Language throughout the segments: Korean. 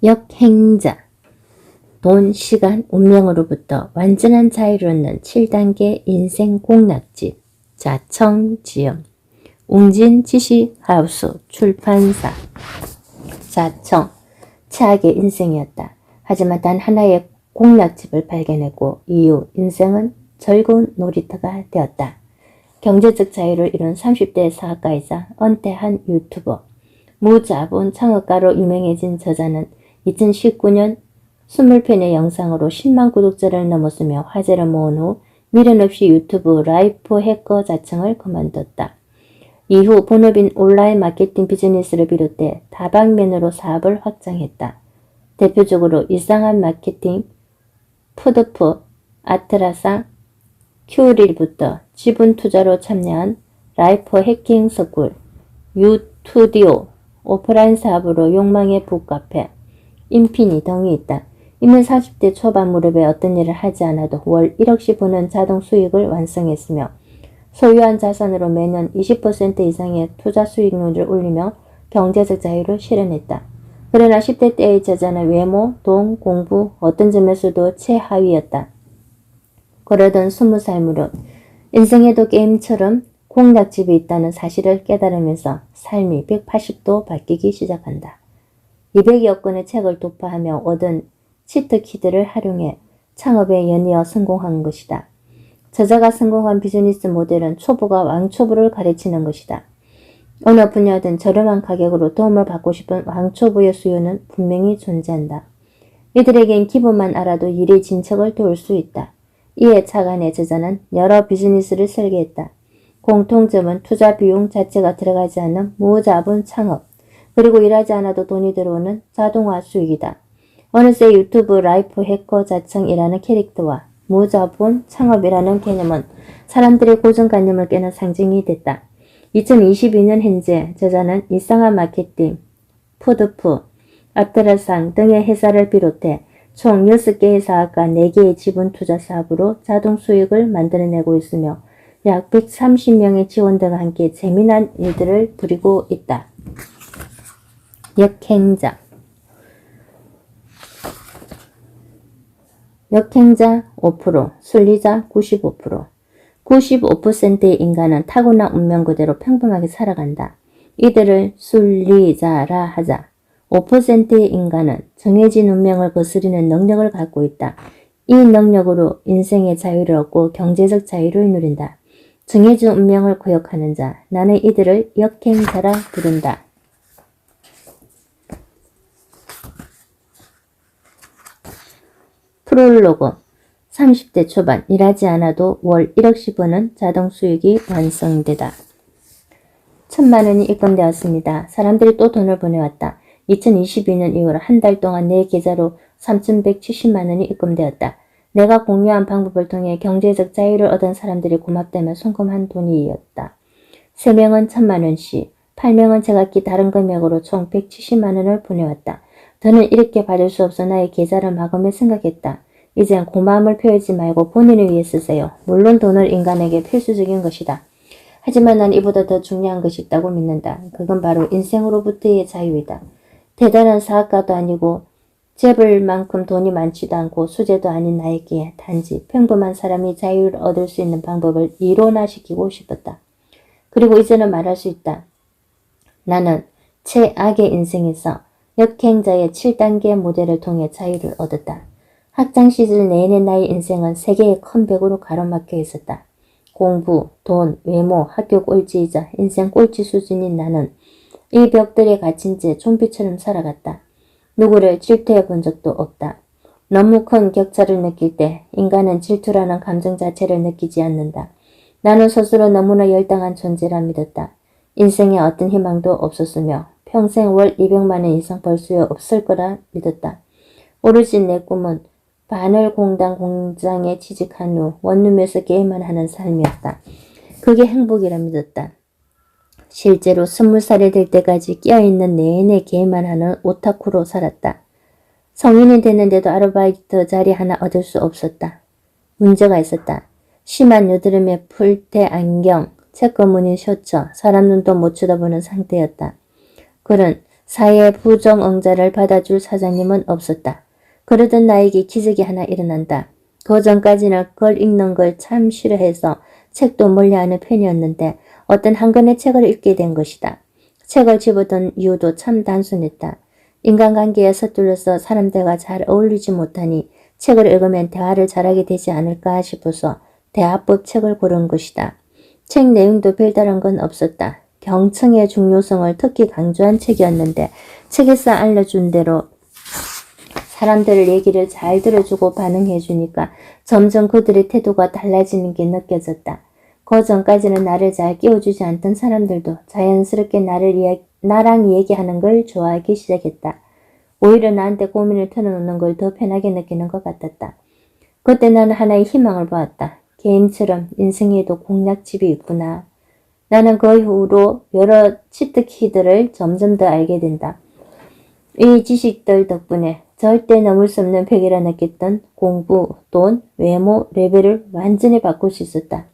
역행자, 돈, 시간, 운명으로부터 완전한 자유를 얻는 7단계 인생 공략집, 자청지음, 웅진 지식하우스 출판사. 자청, 최악의 인생이었다. 하지만 단 하나의 공략집을 발견했고 이후 인생은 즐거운 놀이터가 되었다. 경제적 자유를 이룬 30대 사학가이자 은퇴한 유튜버, 무자본 창업가로 유명해진 저자는 2019년 20편의 영상으로 10만 구독자를 넘었으며 화제를 모은 후 미련 없이 유튜브 라이프 해커 자청을 그만뒀다. 이후 본업인 온라인 마케팅 비즈니스를 비롯해 다방면으로 사업을 확장했다. 대표적으로 이상한 마케팅, 푸드프, 아트라상, 큐릴부터 지분 투자로 참여한 라이프 해킹 스쿨, 유투디오, 오프라인 사업으로 욕망의 북카페, 인피니 등이 있다. 이는 40대 초반 무렵에 어떤 일을 하지 않아도 월 1억씩 버는 자동 수익을 완성했으며 소유한 자산으로 매년 20% 이상의 투자 수익률을 올리며 경제적 자유를 실현했다. 그러나 10대 때의 저자는 외모, 돈, 공부 어떤 점에서도 최하위였다. 그러던 20살 무렵 인생에도 게임처럼 공략집이 있다는 사실을 깨달으면서 삶이 180도 바뀌기 시작한다. 200여 권의 책을 독파하며 얻은 치트키들을 활용해 창업에 연이어 성공한 것이다. 저자가 성공한 비즈니스 모델은 초보가 왕초보를 가르치는 것이다. 어느 분야든 저렴한 가격으로 도움을 받고 싶은 왕초보의 수요는 분명히 존재한다. 이들에겐 기본만 알아도 일의 진척을 도울 수 있다. 이에 착안의 저자는 여러 비즈니스를 설계했다. 공통점은 투자 비용 자체가 들어가지 않는 무자본 창업, 그리고 일하지 않아도 돈이 들어오는 자동화 수익이다. 어느새 유튜브 라이프 해커 자청이라는 캐릭터와 무자본 창업이라는 개념은 사람들의 고정관념을 깨는 상징이 됐다. 2022년 현재 저자는 이상한 마케팅, 푸드프, 아트라상 등의 회사를 비롯해 총 6개의 사업과 4개의 지분 투자 사업으로 자동 수익을 만들어내고 있으며 약 130명의 지원자가 함께 재미난 일들을 부리고 있다. 역행자, 역행자 5%, 순리자 95%. 95%의 인간은 타고난 운명 그대로 평범하게 살아간다. 이들을 순리자라 하자. 5%의 인간은 정해진 운명을 거스르는 능력을 갖고 있다. 이 능력으로 인생의 자유를 얻고 경제적 자유를 누린다. 정해진 운명을 거역하는 자, 나는 이들을 역행자라 부른다. 프롤로그, 30대 초반 일하지 않아도 월 1억씩 버는 자동 수익이 완성되다. 1,000만 원이 입금되었습니다. 사람들이 또 돈을 보내왔다. 2022년 이후로 한 달 동안 내 계좌로 3,170만 원이 입금되었다. 내가 공유한 방법을 통해 경제적 자유를 얻은 사람들이 고맙다며 송금한 돈이었다. 3명은 1,000만 원씩, 8명은 제각기 다른 금액으로 총 170만 원을 보내왔다. 더는 이렇게 받을 수 없어 나의 계좌를 마감해 생각했다. 이젠 고마움을 표하지 말고 본인을 위해 쓰세요. 물론 돈은 인간에게 필수적인 것이다. 하지만 난 이보다 더 중요한 것이 있다고 믿는다. 그건 바로 인생으로부터의 자유이다. 대단한 사학가도 아니고 재벌만큼 돈이 많지도 않고 수재도 아닌 나에게 단지 평범한 사람이 자유를 얻을 수 있는 방법을 이론화시키고 싶었다. 그리고 이제는 말할 수 있다. 나는 최악의 인생에서 역행자의 7단계 모델을 통해 자유를 얻었다. 학창 시절 내내 나의 인생은 3개의 큰 벽으로 가로막혀 있었다. 공부, 돈, 외모, 학교 꼴찌이자 인생 꼴찌 수준인 나는 이 벽들에 갇힌 채 좀비처럼 살아갔다. 누구를 질투해 본 적도 없다. 너무 큰 격차를 느낄 때 인간은 질투라는 감정 자체를 느끼지 않는다. 나는 스스로 너무나 열당한 존재라 믿었다. 인생에 어떤 희망도 없었으며 평생 월 200만 원 이상 벌 수 없을 거라 믿었다. 오로지 내 꿈은 바늘 공단 공장에 취직한 후 원룸에서 게임만 하는 삶이었다. 그게 행복이라 믿었다. 실제로 20살이 될 때까지 깨어있는 내내 게임만 하는 오타쿠로 살았다. 성인이 됐는데도 아르바이트 자리 하나 얻을 수 없었다. 문제가 있었다. 심한 여드름에 풀테 안경, 체크 무늬 셔츠, 사람 눈도 못 쳐다보는 상태였다. 그는 사회의 부정응자를 받아줄 사장님은 없었다. 그러던 나에게 기적이 하나 일어난다. 그 전까지는 글 읽는 걸 참 싫어해서 책도 멀리하는 편이었는데 어떤 한 권의 책을 읽게 된 것이다. 책을 집어든 이유도 참 단순했다. 인간관계에 서툴러서 사람들과 잘 어울리지 못하니 책을 읽으면 대화를 잘하게 되지 않을까 싶어서 대화법 책을 고른 것이다. 책 내용도 별다른 건 없었다. 경청의 중요성을 특히 강조한 책이었는데 책에서 알려준 대로 사람들을 얘기를 잘 들어주고 반응해주니까 점점 그들의 태도가 달라지는 게 느껴졌다. 그 전까지는 나를 잘 끼워주지 않던 사람들도 자연스럽게 나랑 얘기하는 걸 좋아하기 시작했다. 오히려 나한테 고민을 털어놓는 걸 더 편하게 느끼는 것 같았다. 그때 나는 하나의 희망을 보았다. 게임처럼 인생에도 공략집이 있구나. 나는 그 이후로 여러 치트키들을 점점 더 알게 된다. 이 지식들 덕분에 절대 넘을 수 없는 벽이라 느꼈던 공부, 돈, 외모, 레벨을 완전히 바꿀 수 있었다.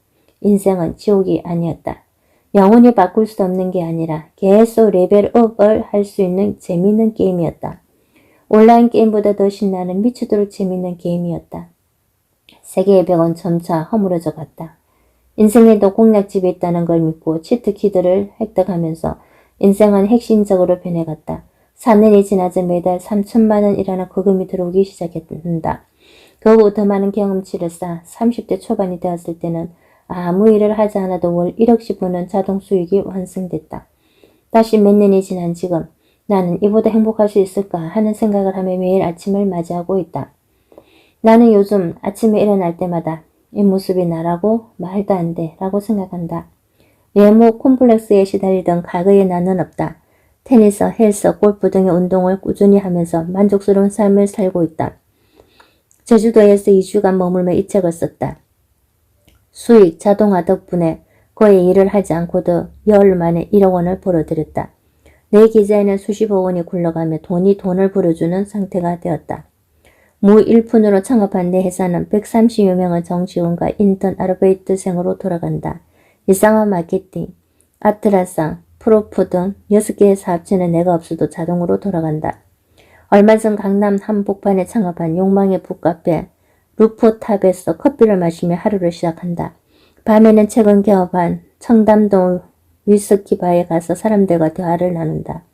인생은 지옥이 아니었다. 영원히 바꿀 수 없는 게 아니라 계속 레벨업을 할 수 있는 재미있는 게임이었다. 온라인 게임보다 더 신나는 미치도록 재미있는 게임이었다. 세계의 벽은 점차 허물어져 갔다. 인생에도 공략집이 있다는 걸 믿고 치트키들을 획득하면서 인생은 핵심적으로 변해갔다. 4년이 지나자 매달 3천만 원이라는 거금이 들어오기 시작했다. 그 후 더 많은 경험치를 쌓아 30대 초반이 되었을 때는 아무 일을 하지 않아도 월 1억씩 버는 자동 수익이 완성됐다. 다시 몇 년이 지난 지금 나는 이보다 행복할 수 있을까 하는 생각을 하며 매일 아침을 맞이하고 있다. 나는 요즘 아침에 일어날 때마다 이 모습이 나라고 말도 안 돼 라고 생각한다. 외모 콤플렉스에 시달리던 과거의 나는 없다. 테니스, 헬스, 골프 등의 운동을 꾸준히 하면서 만족스러운 삶을 살고 있다. 제주도에서 2주간 머물며 이 책을 썼다. 수익, 자동화 덕분에 거의 일을 하지 않고도 열흘 만에 1억 원을 벌어들였다. 내 계좌에는 수십억 원이 굴러가며 돈이 돈을 벌어주는 상태가 되었다. 무일푼으로 창업한 내 회사는 130여 명의 정직원과 인턴 아르바이트생으로 돌아간다. 일상화 마케팅, 아트라상, 프로프 등 6개의 사업체는 내가 없어도 자동으로 돌아간다. 얼마 전 강남 한복판에 창업한 욕망의 북카페 루프탑에서 커피를 마시며 하루를 시작한다. 밤에는 최근 개업한 청담동 위스키바에 가서 사람들과 대화를 나눈다.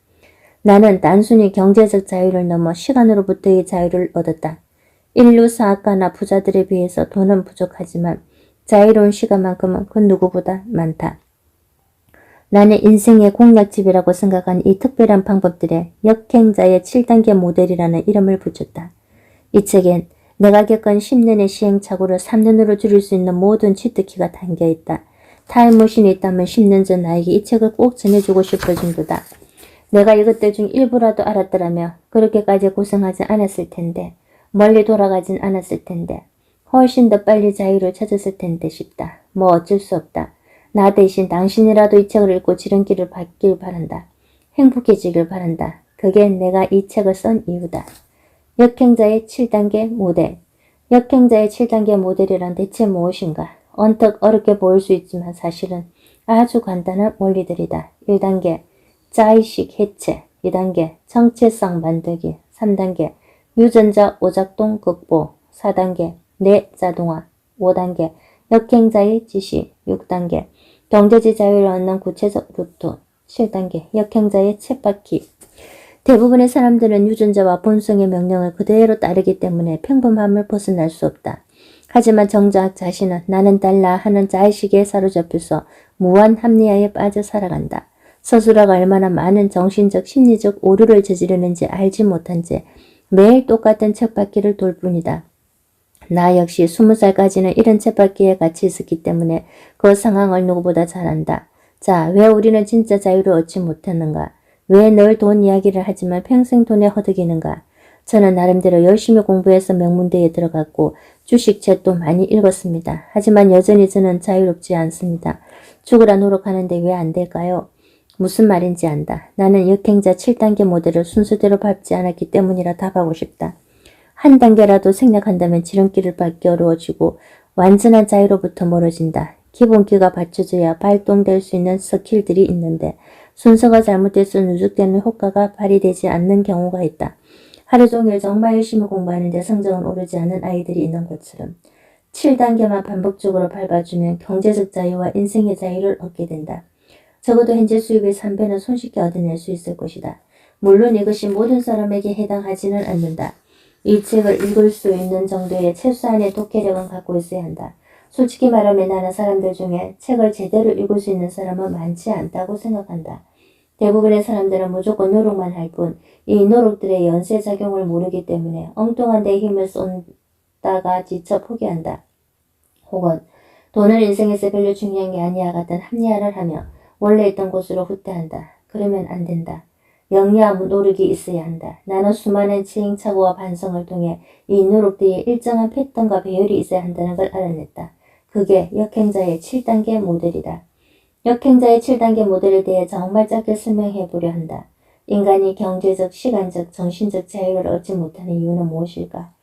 나는 단순히 경제적 자유를 넘어 시간으로부터의 자유를 얻었다. 인류 사학가나 부자들에 비해서 돈은 부족하지만 자유로운 시간만큼은 그 누구보다 많다. 나는 인생의 공략집이라고 생각한 이 특별한 방법들에 역행자의 7단계 모델이라는 이름을 붙였다. 이 책엔 내가 겪은 10년의 시행착오를 3년으로 줄일 수 있는 모든 치트키가 담겨있다. 타임머신이 있다면 10년 전 나에게 이 책을 꼭 전해주고 싶을 정도다. 내가 이것들 중 일부라도 알았더라면 그렇게까지 고생하지 않았을 텐데, 멀리 돌아가진 않았을 텐데, 훨씬 더 빨리 자유를 찾았을 텐데 싶다. 뭐 어쩔 수 없다. 나 대신 당신이라도 이 책을 읽고 지름길을 밟길 바란다. 행복해지길 바란다. 그게 내가 이 책을 쓴 이유다. 역행자의 7단계 모델. 역행자의 7단계 모델이란 대체 무엇인가? 언뜻 어렵게 보일 수 있지만 사실은 아주 간단한 원리들이다. 1단계 자의식 해체, 2단계 정체성 만들기, 3단계 유전자 오작동 극복, 4단계 뇌 자동화, 5단계 역행자의 지시, 6단계 경제지 자유를 얻는 구체적 루트, 7단계 역행자의 쳇바퀴. 대부분의 사람들은 유전자와 본성의 명령을 그대로 따르기 때문에 평범함을 벗어날 수 없다. 하지만 정작 자신은 나는 달라 하는 자의식에 사로잡혀서 무한 합리화에 빠져 살아간다. 스스로가 얼마나 많은 정신적, 심리적 오류를 저지르는지 알지 못한 채 매일 똑같은 쳇바퀴를 돌 뿐이다. 나 역시 20살까지는 이런 쳇바퀴에 갇혀 있었기 때문에 그 상황을 누구보다 잘 안다. 자, 왜 우리는 진짜 자유를 얻지 못했는가? 왜 늘 돈 이야기를 하지만 평생 돈에 허덕이는가? 저는 나름대로 열심히 공부해서 명문대에 들어갔고 주식책도 많이 읽었습니다. 하지만 여전히 저는 자유롭지 않습니다. 죽으라 노력하는데 왜 안 될까요? 무슨 말인지 안다. 나는 역행자 7단계 모델을 순서대로 밟지 않았기 때문이라 답하고 싶다. 한 단계라도 생략한다면 지름길을 밟기 어려워지고 완전한 자유로부터 멀어진다. 기본기가 받쳐져야 발동될 수 있는 스킬들이 있는데 순서가 잘못돼서 누적되는 효과가 발휘되지 않는 경우가 있다. 하루 종일 정말 열심히 공부하는데 성적은 오르지 않는 아이들이 있는 것처럼 7단계만 반복적으로 밟아주면 경제적 자유와 인생의 자유를 얻게 된다. 적어도 현재 수입의 3배는 손쉽게 얻어낼 수 있을 것이다. 물론 이것이 모든 사람에게 해당하지는 않는다. 이 책을 읽을 수 있는 정도의 최소한의 독해력은 갖고 있어야 한다. 솔직히 말하면 나는 사람들 중에 책을 제대로 읽을 수 있는 사람은 많지 않다고 생각한다. 대부분의 사람들은 무조건 노력만 할 뿐 이 노력들의 연쇄작용을 모르기 때문에 엉뚱한 데 힘을 쏟다가 지쳐 포기한다. 혹은 돈을 인생에서 별로 중요한 게 아니야 같은 합리화를 하며 원래 있던 곳으로 후퇴한다. 그러면 안 된다. 영리와 노력이 있어야 한다. 나는 수많은 시행착오와 반성을 통해 이 노력들이 일정한 패턴과 배열이 있어야 한다는 걸 알아냈다. 그게 역행자의 7단계 모델이다. 역행자의 7단계 모델에 대해 정말 짧게 설명해 보려 한다. 인간이 경제적, 시간적, 정신적 자유를 얻지 못하는 이유는 무엇일까?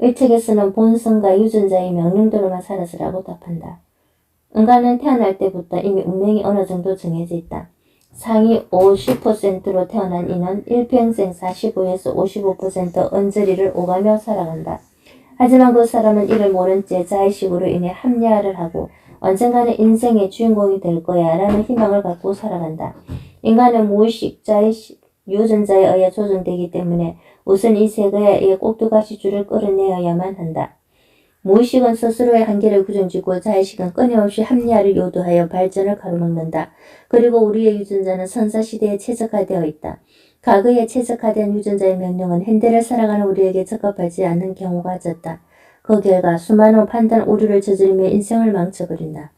이 책에서는 본성과 유전자의 명령대로만 살아서라고 답한다. 인간은 태어날 때부터 이미 운명이 어느 정도 정해져 있다. 상위 50%로 태어난 이는 일평생 45에서 55% 언저리를 오가며 살아간다. 하지만 그 사람은 이를 모른 채 자의식으로 인해 합리화를 하고 언젠가는 인생의 주인공이 될 거야 라는 희망을 갖고 살아간다. 인간은 무의식, 자의식, 유전자에 의해 조정되기 때문에 우선 이 세계에 의해 꼭두가시 줄을 끌어내어야만 한다. 무의식은 스스로의 한계를 구정짓고 자의식은 끊임없이 합리화를 요도하여 발전을 가로막는다. 그리고 우리의 유전자는 선사시대에 최적화되어 있다. 과거에 최적화된 유전자의 명령은 현대를 살아가는 우리에게 적합하지 않는 경우가 잦다. 그 결과 수많은 판단 오류를 저지르며 인생을 망쳐버린다.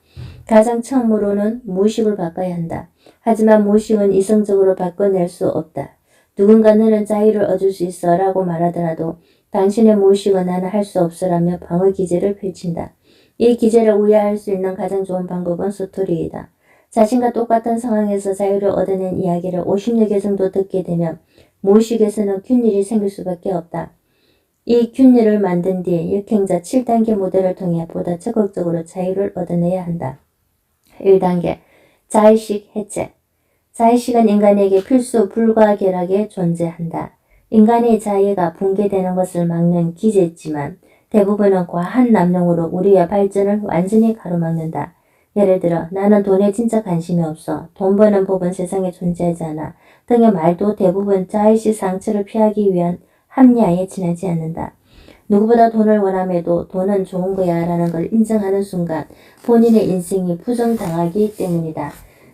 가장 처음으로는 무의식을 바꿔야 한다. 하지만 무의식은 이성적으로 바꿔낼 수 없다. 누군가 너는 자유를 얻을 수 있어 라고 말하더라도 당신의 무의식은 나는 할 수 없어라며 방어 기제를 펼친다. 이 기제를 우회할 수 있는 가장 좋은 방법은 스토리이다. 자신과 똑같은 상황에서 자유를 얻어낸 이야기를 50여 개 정도 듣게 되면 무의식에서는 균일이 생길 수밖에 없다. 이 균일을 만든 뒤 역행자 7단계 모델을 통해 보다 적극적으로 자유를 얻어내야 한다. 1단계 자의식 해체. 자의식은 인간에게 필수 불가결하게 존재한다. 인간의 자의가 붕괴되는 것을 막는 기제지만 대부분은 과한 남용으로 우리의 발전을 완전히 가로막는다. 예를 들어 나는 돈에 진짜 관심이 없어. 돈 버는 법은 세상에 존재하지 않아. 등의 말도 대부분 자의식 상처를 피하기 위한 합리화에 지나지 않는다. 누구보다 돈을 원함에도 돈은 좋은 거야 라는 걸 인정하는 순간 본인의 인생이 부정당하기 때문이다.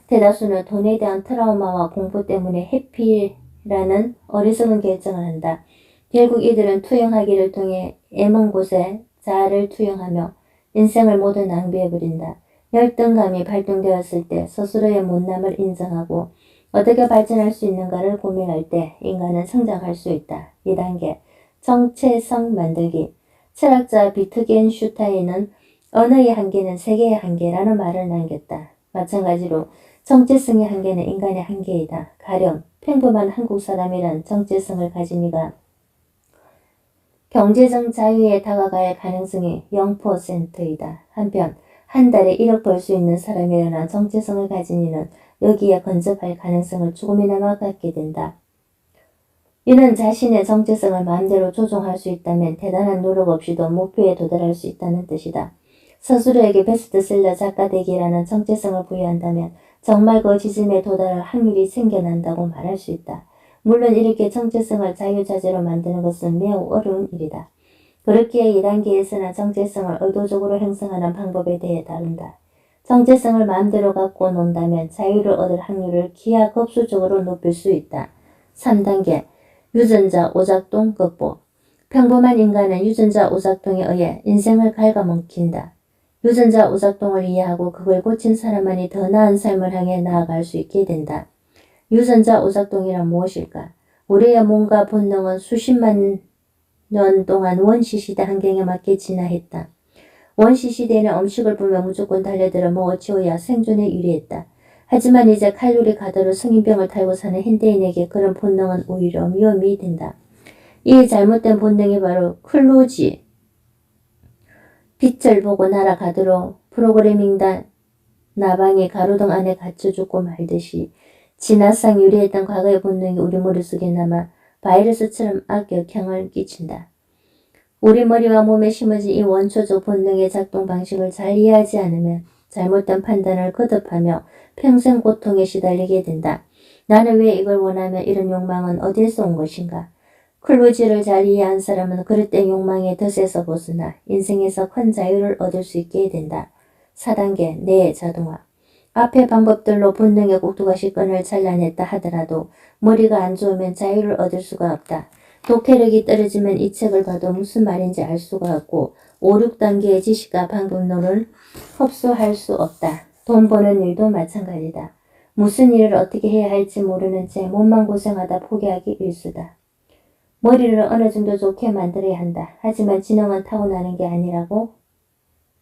대다수는 돈에 대한 트라우마와 공포 때문에 회피라는 어리석은 결정을 한다. 결국 이들은 투영하기를 통해 애먼 곳에 자아를 투영하며 인생을 모두 낭비해버린다. 열등감이 발동되었을 때 스스로의 못남을 인정하고 어떻게 발전할 수 있는가를 고민할 때 인간은 성장할 수 있다. 2단계 정체성 만들기. 철학자 비트겐슈타인은 언어의 한계는 세계의 한계라는 말을 남겼다. 마찬가지로 정체성의 한계는 인간의 한계이다. 가령 평범한 한국 사람이란 정체성을 가진 이가 경제적 자유에 다가갈 가능성이 0%이다. 한편 한 달에 1억 벌 수 있는 사람이라는 정체성을 가진 이는 여기에 근접할 가능성을 조금이나마 갖게 된다. 이는 자신의 정체성을 마음대로 조종할 수 있다면 대단한 노력 없이도 목표에 도달할 수 있다는 뜻이다. 스스로에게 베스트셀러 작가 되기라는 정체성을 부여한다면 정말 그 지점에 도달할 확률이 생겨난다고 말할 수 있다. 물론 이렇게 정체성을 자유자재로 만드는 것은 매우 어려운 일이다. 그렇기에 2단계에서는 정체성을 의도적으로 형성하는 방법에 대해 다룬다. 정체성을 마음대로 갖고 논다면 자유를 얻을 확률을 기하급수적으로 높일 수 있다. 3단계 유전자 오작동 극복. 평범한 인간은 유전자 오작동에 의해 인생을 갉아먹힌다. 유전자 오작동을 이해하고 그걸 고친 사람만이 더 나은 삶을 향해 나아갈 수 있게 된다. 유전자 오작동이란 무엇일까? 우리의 몸과 본능은 수십만 년 동안 원시시대 환경에 맞게 진화했다. 원시시대에는 음식을 보며 무조건 달려들어 먹어치워야 생존에 유리했다. 하지만 이제 칼로리 가다로 성인병을 달고 사는 현대인에게 그런 본능은 오히려 위험이 된다. 이 잘못된 본능이 바로 클루지, 빛을 보고 날아가도록 프로그래밍된 나방이 가로등 안에 갇혀 죽고 말듯이 진화상 유리했던 과거의 본능이 우리 머릿속에 남아 바이러스처럼 악영향을 끼친다. 우리 머리와 몸에 심어진 이 원초적 본능의 작동 방식을 잘 이해하지 않으면 잘못된 판단을 거듭하며 평생 고통에 시달리게 된다. 나는 왜 이걸 원하며 이런 욕망은 어디에서 온 것인가? 클루지를 잘 이해한 사람은 그릇된 욕망의 덫에서 벗어나 인생에서 큰 자유를 얻을 수 있게 된다. 4단계 뇌 자동화. 앞의 방법들로 본능의 꼭두가시 끈을 잘라냈다 하더라도 머리가 안 좋으면 자유를 얻을 수가 없다. 독해력이 떨어지면 이 책을 봐도 무슨 말인지 알 수가 없고 5, 6단계의 지식과 방법론을 흡수할 수 없다. 돈 버는 일도 마찬가지다. 무슨 일을 어떻게 해야 할지 모르는 채 몸만 고생하다 포기하기 일쑤다. 머리를 어느 정도 좋게 만들어야 한다. 하지만 지능은 타고나는 게 아니라고?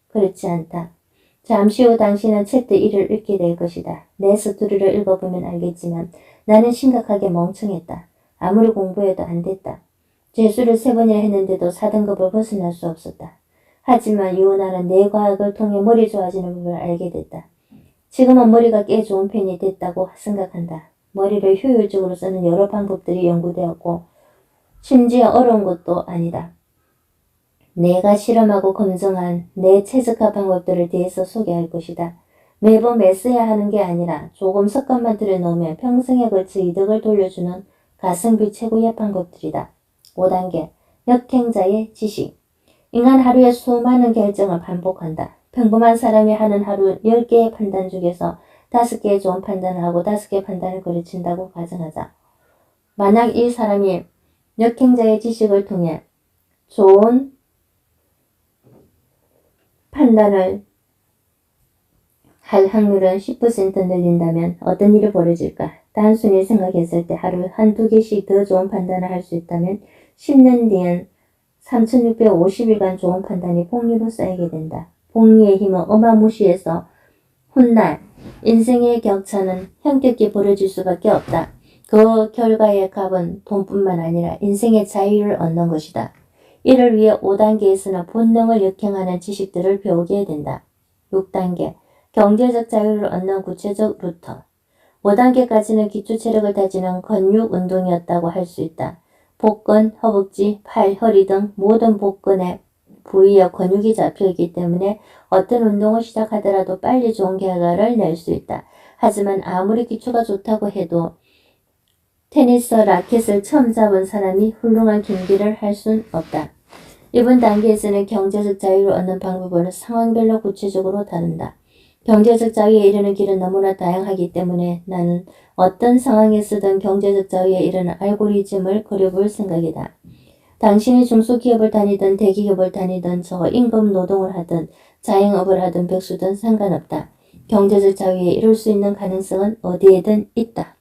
그렇지 않다. 잠시 후 당신은 책도 이를 읽게 될 것이다. 내 스토리를 읽어보면 알겠지만 나는 심각하게 멍청했다. 아무리 공부해도 안 됐다. 재수를 3번이나 했는데도 4등급을 벗어날 수 없었다. 하지만 이혼하는 내 과학을 통해 머리 좋아지는 법을 알게 됐다. 지금은 머리가 꽤 좋은 편이 됐다고 생각한다. 머리를 효율적으로 쓰는 여러 방법들이 연구되었고 심지어 어려운 것도 아니다. 내가 실험하고 검증한 내 최적화 방법들을 대해서 소개할 것이다. 매번 애써야 하는 게 아니라 조금 습관만 들여놓으면 평생에 걸쳐 이득을 돌려주는 가성비 최고의 방법들이다. 5단계 역행자의 지식. 인간 하루에 수많은 결정을 반복한다. 평범한 사람이 하는 하루 10개의 판단 중에서 5개의 좋은 판단을 하고 5개의 판단을 거르친다고 가정하자. 만약 이 사람이 역행자의 지식을 통해 좋은 판단을 할 확률은 10% 늘린다면 어떤 일이 벌어질까? 단순히 생각했을 때 하루 한두 개씩 더 좋은 판단을 할 수 있다면 10년 뒤엔 3650일간 좋은 판단이 복리로 쌓이게 된다. 복리의 힘은 어마무시해서 훗날 인생의 격차는 현격히 벌어질 수밖에 없다. 그 결과의 값은 돈뿐만 아니라 인생의 자유를 얻는 것이다. 이를 위해 5단계에서는 본능을 역행하는 지식들을 배우게 된다. 6단계 경제적 자유를 얻는 구체적 루트. 5단계까지는 기초 체력을 다지는 근육 운동이었다고 할 수 있다. 복근, 허벅지, 팔, 허리 등 모든 복근의 부위에 근육이 잡혀있기 때문에 어떤 운동을 시작하더라도 빨리 좋은 결과를 낼 수 있다. 하지만 아무리 기초가 좋다고 해도 테니스 라켓을 처음 잡은 사람이 훌륭한 경기를 할 순 없다. 이번 단계에서는 경제적 자유를 얻는 방법을 상황별로 구체적으로 다룬다. 경제적 자유에 이르는 길은 너무나 다양하기 때문에 나는 어떤 상황에서든 경제적 자유에 이르는 알고리즘을 그려볼 생각이다. 당신이 중소기업을 다니든 대기업을 다니든 저임금 노동을 하든 자영업을 하든 백수든 상관없다. 경제적 자유에 이룰 수 있는 가능성은 어디에든 있다.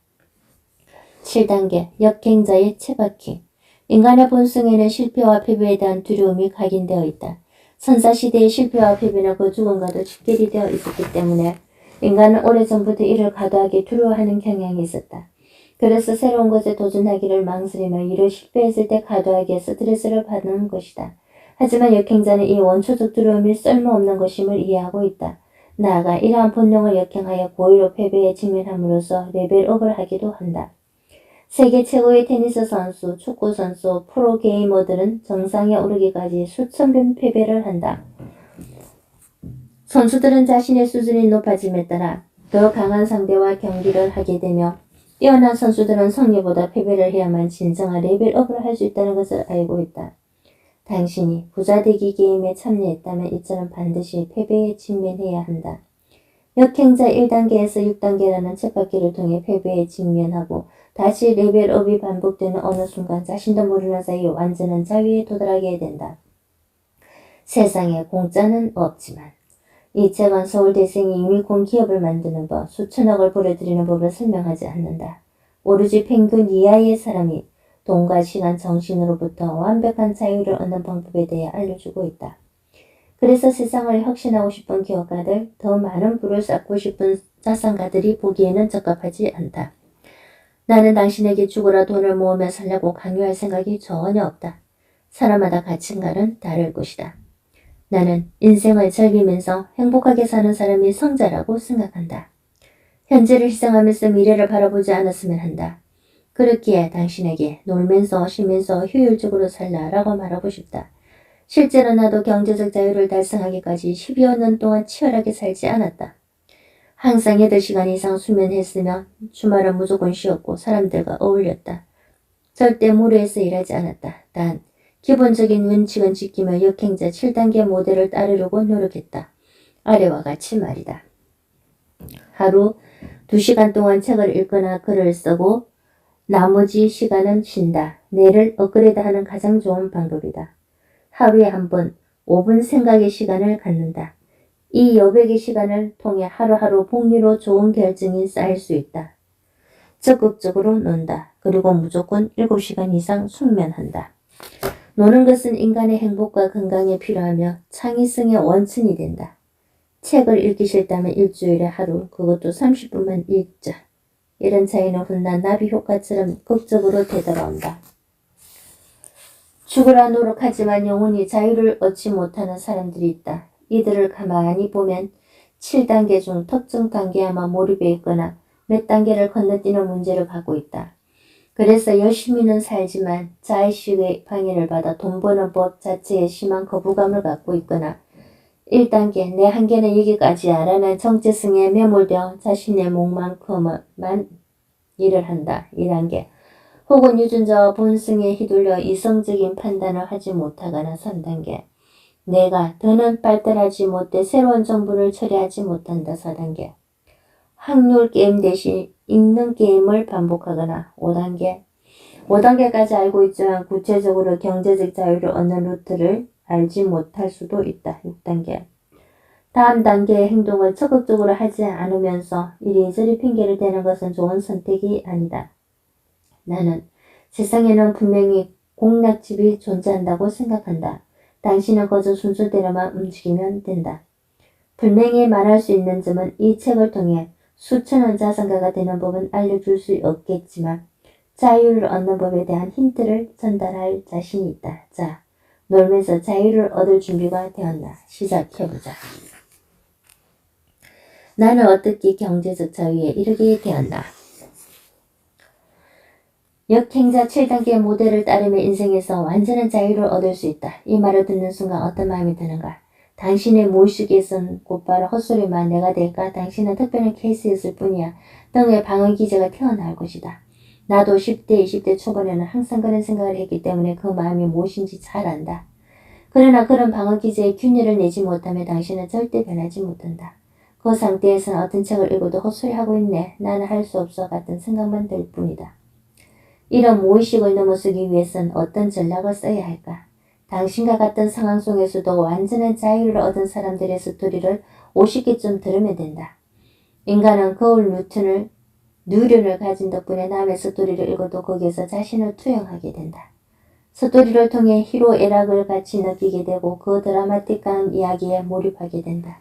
7단계 역행자의 채바퀴. 인간의 본성에는 실패와 패배에 대한 두려움이 각인되어 있다. 선사시대의 실패와 패배는 그 죽음과도 직결이 되어 있었기 때문에 인간은 오래전부터 이를 과도하게 두려워하는 경향이 있었다. 그래서 새로운 것에 도전하기를 망설이며 이를 실패했을 때 과도하게 스트레스를 받는 것이다. 하지만 역행자는 이 원초적 두려움이 쓸모없는 것임을 이해하고 있다. 나아가 이러한 본능을 역행하여 고의로 패배에 직면함으로써 레벨업을 하기도 한다. 세계 최고의 테니스 선수, 축구 선수, 프로게이머들은 정상에 오르기까지 수천 번 패배를 한다. 선수들은 자신의 수준이 높아짐에 따라 더 강한 상대와 경기를 하게 되며 뛰어난 선수들은 승리보다 패배를 해야만 진정한 레벨업을 할 수 있다는 것을 알고 있다. 당신이 부자되기 게임에 참여했다면 이처럼 반드시 패배에 직면해야 한다. 역행자 1단계에서 6단계라는 쳇바퀴를 통해 패배에 직면하고 다시 레벨업이 반복되는 어느 순간 자신도 모르는 사이에 완전한 자유에 도달하게 된다. 세상에 공짜는 없지만 이 책은 서울대생이 유니콘 기업을 만드는 법, 수천억을 벌어들이는 법을 설명하지 않는다. 오로지 평균 이하의 사람이 돈과 시간, 정신으로부터 완벽한 자유를 얻는 방법에 대해 알려주고 있다. 그래서 세상을 혁신하고 싶은 기업가들, 더 많은 부를 쌓고 싶은 자산가들이 보기에는 적합하지 않다. 나는 당신에게 죽어라 돈을 모으며 살라고 강요할 생각이 전혀 없다. 사람마다 가치관은 다를 것이다. 나는 인생을 즐기면서 행복하게 사는 사람이 성자라고 생각한다. 현재를 희생하면서 미래를 바라보지 않았으면 한다. 그렇기에 당신에게 놀면서 쉬면서 효율적으로 살라라고 말하고 싶다. 실제로 나도 경제적 자유를 달성하기까지 10여 년 동안 치열하게 살지 않았다. 항상 8시간 이상 수면했으며 주말은 무조건 쉬었고 사람들과 어울렸다. 절대 무리해서 일하지 않았다. 단 기본적인 원칙은 지키며 역행자 7단계 모델을 따르려고 노력했다. 아래와 같이 말이다. 하루 2시간 동안 책을 읽거나 글을 쓰고 나머지 시간은 쉰다. 뇌를 업그레이드하는 가장 좋은 방법이다. 하루에 한 번 5분 생각의 시간을 갖는다. 이 여백의 시간을 통해 하루하루 복리로 좋은 결정이 쌓일 수 있다. 적극적으로 논다. 그리고 무조건 7시간 이상 숙면한다. 노는 것은 인간의 행복과 건강에 필요하며 창의성의 원천이 된다. 책을 읽기 싫다면 일주일에 하루, 그것도 30분만 읽자. 이런 차이는 훗날 나비 효과처럼 극적으로 되돌아온다. 죽으라 노력하지만 영원히 자유를 얻지 못하는 사람들이 있다. 이들을 가만히 보면 7단계 중 특정 단계에만 몰입해 있거나 몇 단계를 건너뛰는 문제를 갖고 있다. 그래서 열심히는 살지만 자의식의 방해를 받아 돈 버는 법 자체에 심한 거부감을 갖고 있거나 1단계 내 한계는 여기까지야라는 정체성에 매몰되어 자신의 목만큼만 일을 한다. 2단계 혹은 유전자와 본성에 휘둘려 이성적인 판단을 하지 못하거나 3단계 내가 더는 발달하지 못해 새로운 정보를 처리하지 못한다. 4단계 확률 게임 대신 읽는 게임을 반복하거나 5단계까지 알고 있지만 구체적으로 경제적 자유를 얻는 루트를 알지 못할 수도 있다. 6단계 다음 단계의 행동을 적극적으로 하지 않으면서 이리저리 핑계를 대는 것은 좋은 선택이 아니다. 나는 세상에는 분명히 공략집이 존재한다고 생각한다. 당신은 거저 순서대로만 움직이면 된다. 분명히 말할 수 있는 점은 이 책을 통해 수천원 자산가가 되는 법은 알려줄 수 없겠지만 자유를 얻는 법에 대한 힌트를 전달할 자신이 있다. 자, 놀면서 자유를 얻을 준비가 되었나? 시작해보자. 나는 어떻게 경제적 자유에 이르게 되었나? 역행자 7단계 모델을 따르며 인생에서 완전한 자유를 얻을 수 있다. 이 말을 듣는 순간 어떤 마음이 드는가? 당신의 무의식에선 곧바로 헛소리만 내가 될까? 당신은 특별한 케이스였을 뿐이야. 등의 방어 기제가 튀어나올 것이다. 나도 10대, 20대 초반에는 항상 그런 생각을 했기 때문에 그 마음이 무엇인지 잘 안다. 그러나 그런 방어 기제에 균열을 내지 못하면 당신은 절대 변하지 못한다. 그 상태에서는 어떤 책을 읽어도 헛소리하고 있네. 나는 할 수 없어 같은 생각만 들 뿐이다. 이런 무의식을 넘어서기 위해선 어떤 전략을 써야 할까? 당신과 같은 상황 속에서도 완전한 자유를 얻은 사람들의 스토리를 50개쯤 들으면 된다. 인간은 거울 누련을 가진 덕분에 남의 스토리를 읽어도 거기에서 자신을 투영하게 된다. 스토리를 통해 희로애락을 같이 느끼게 되고 그 드라마틱한 이야기에 몰입하게 된다.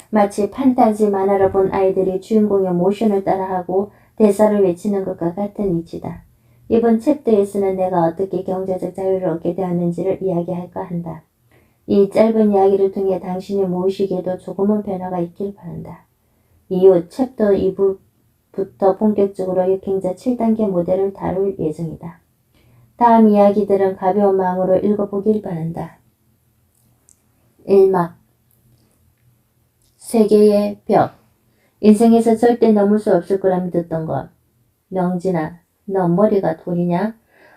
마치 판타지 만화를 본 아이들이 주인공의 모션을 따라하고 대사를 외치는 것과 같은 이치다. 이번 챕터에서는 내가 어떻게 경제적 자유를 얻게 되었는지를 이야기할까 한다. 이 짧은 이야기를 통해 당신의 무의식에도 조금은 변화가 있길 바란다. 이후 챕터 2부부터 본격적으로 역행자 7단계 모델을 다룰 예정이다. 다음 이야기들은 가벼운 마음으로 읽어보길 바란다. 1막 세계의 벽 인생에서 절대 넘을 수 없을 거라 믿었던 것. 명진아, 너 머리가 돌이냐?